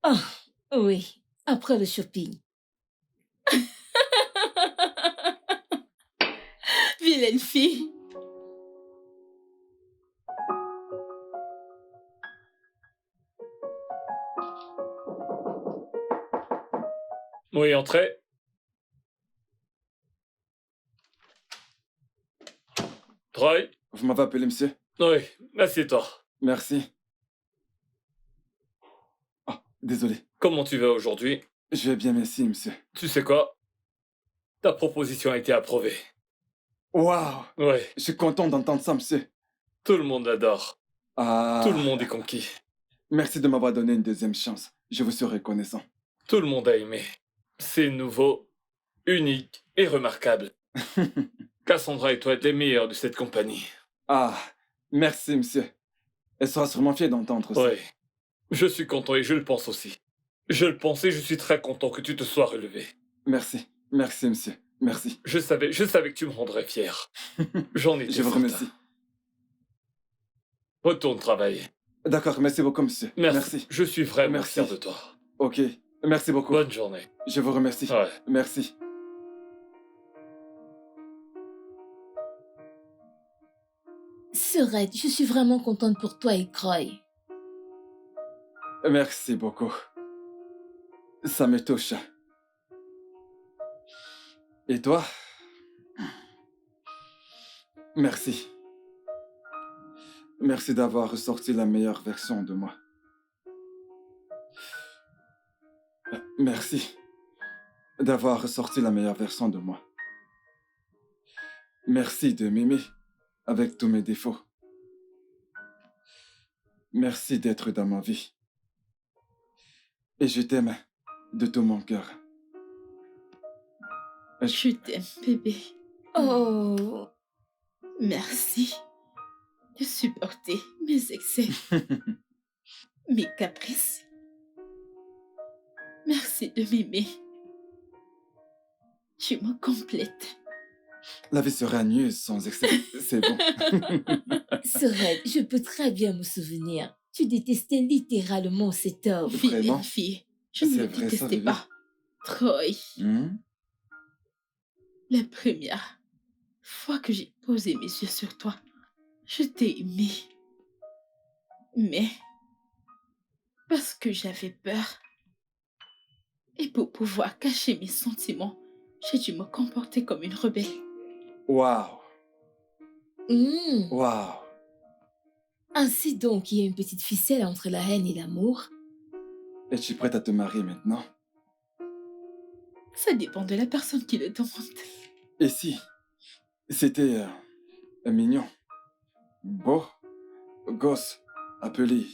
Ah, oui, après le shopping. Vilaine fille. Oui, entrez. Troy. Vous m'avez appelé, monsieur? Oui, assieds-toi. Merci. Ah, désolé. Comment tu vas aujourd'hui? Je vais bien, merci, monsieur. Tu sais quoi? Ta proposition a été approuvée. Waouh! Oui, Je suis content d'entendre ça, monsieur. tout le monde l'adore. Ah, Tout le monde est conquis. merci de m'avoir donné une deuxième chance. Je vous suis reconnaissant. Tout le monde a aimé. C'est nouveau, unique et remarquable. Cassandra et toi êtes les meilleurs de cette compagnie. Ah, merci, monsieur. Elle sera sûrement fière d'entendre ça. Oui, je suis content et je le pense aussi. Je le pense et je suis très content que tu te sois relevé. Merci. Merci, monsieur. Merci. Je savais que tu me rendrais fier. J'en étais Je vous certain. remercie. Retourne travailler. D'accord, merci beaucoup, monsieur. Merci. Je suis vraiment Merci. fier de toi. Ok, merci beaucoup. Bonne journée. Je vous remercie. Ouais. Merci. Serette, je suis vraiment contente pour toi et Croy. Merci beaucoup. Ça me touche. Et toi? Merci. Merci d'avoir ressorti la meilleure version de moi. Merci d'avoir ressorti la meilleure version de moi. Merci de m'aimer avec tous mes défauts. Merci d'être dans ma vie. Et je t'aime de tout mon cœur. Je t'aime, bébé. Oh, Merci de supporter mes excès, mes caprices. Merci de m'aimer. Tu me complètes. La vie serait agneuse sans excès. C'est bon. Serette, je peux très bien me souvenir. Tu détestais littéralement cet homme. Vraiment? Vilaine fille, je ne C'est le vrai, ça, détestais bébé? pas. Troy, Hmm? la première fois que j'ai posé mes yeux sur toi, je t'ai aimé. Mais parce que j'avais peur. Et pour pouvoir cacher mes sentiments, j'ai dû me comporter comme une rebelle. Waouh! Hmm. Waouh! Ainsi donc, il y a une petite ficelle entre la haine et l'amour. Es-tu prête à te marier maintenant? Ça dépend de la personne qui le demande. Et si c'était un mignon, beau, gosse, appelé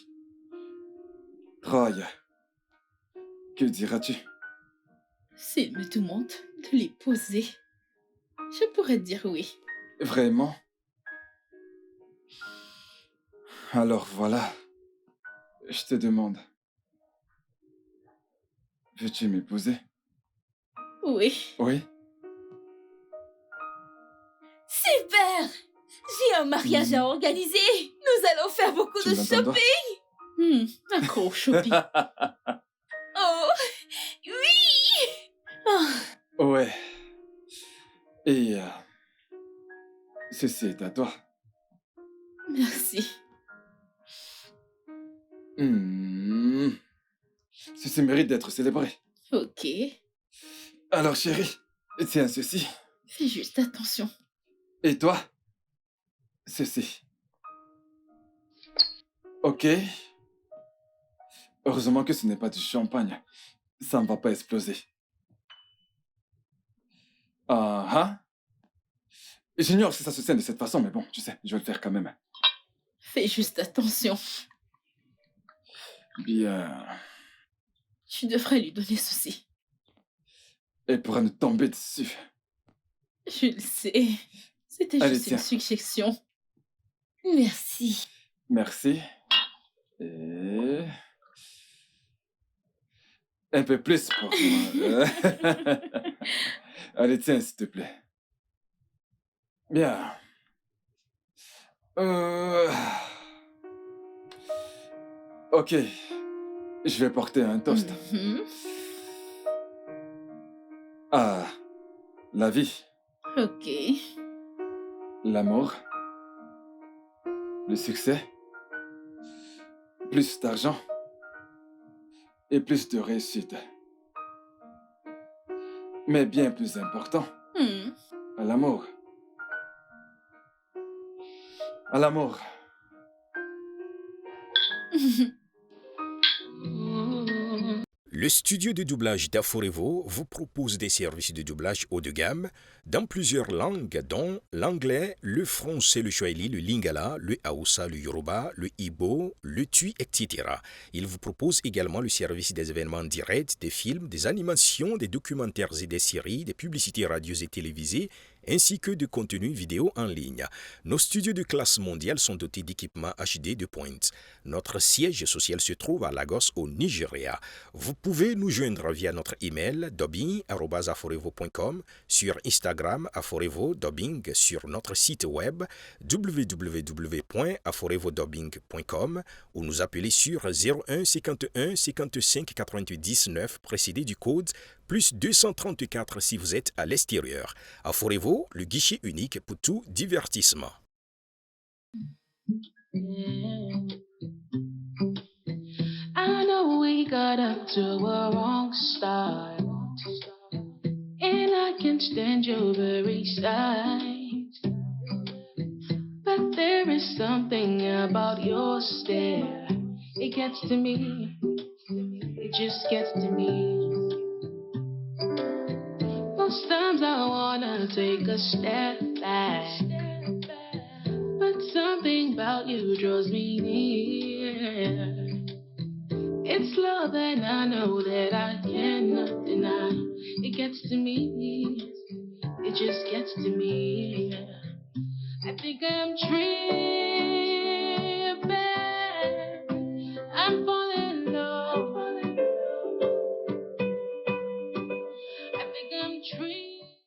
Troy, que diras-tu? S'il me demande de l'épouser, je pourrais dire oui. Vraiment? Alors voilà, je te demande, veux-tu m'épouser? Oui. Oui? Super! J'ai un mariage à organiser. Nous allons faire beaucoup Tu de l'entends? shopping. Accro au shopping. Oh, oui! Oh, Ouais. Et ceci est à toi. Merci. Hmm. Ceci mérite d'être célébré. Ok. Alors chérie, tiens ceci. Fais juste attention. Et toi? Ceci. Ok. Heureusement que ce n'est pas du champagne. Ça ne va pas exploser. Ah ah. J'ignore si ça se scène de cette façon, mais bon, tu sais, je vais le faire quand même. Fais juste attention. Bien. Tu devrais lui donner ceci. Elle pourra nous tomber dessus. Je le sais. C'était Allez, juste une tiens. suggestion. merci. Merci. Et... Un peu plus pour moi. Allez, tiens, s'il te plaît. Bien. Ok. Je vais porter un toast. Mhm. Ah, la vie, Ok. l'amour, le succès, plus d'argent et plus de réussite. Mais bien plus important, Hmm. à l'amour. À l'amour. Le studio de doublage d'Aforevo vous propose des services de doublage haut de gamme dans plusieurs langues, dont l'anglais, le français, le swahili, le lingala, le hausa, le yoruba, le igbo, le tui, etc. Il vous propose également le service des événements directs, des films, des animations, des documentaires et des séries, des publicités radios et télévisées, ainsi que de contenus vidéo en ligne. Nos studios de classe mondiale sont dotés d'équipements HD de pointe. Notre siège social se trouve à Lagos, au Nigeria. Vous pouvez nous joindre via notre email dubbing@aforevo.com, sur Instagram Aforevo Dubbing, sur notre site web www.aforevodubbing.com ou nous appeler sur 01 51 55 99 précédé du code plus 234 si vous êtes à l'extérieur. Aforevo, le guichet unique pour tout divertissement. I know we got up to a wrong start, and I can stand your very sight. But there is something about your stare. It gets to me. It just gets to me. Most times I wanna take a step back, but something about you draws me near. It's love and I know that I cannot deny. It gets to me. It just gets to me. I think I'm dreaming.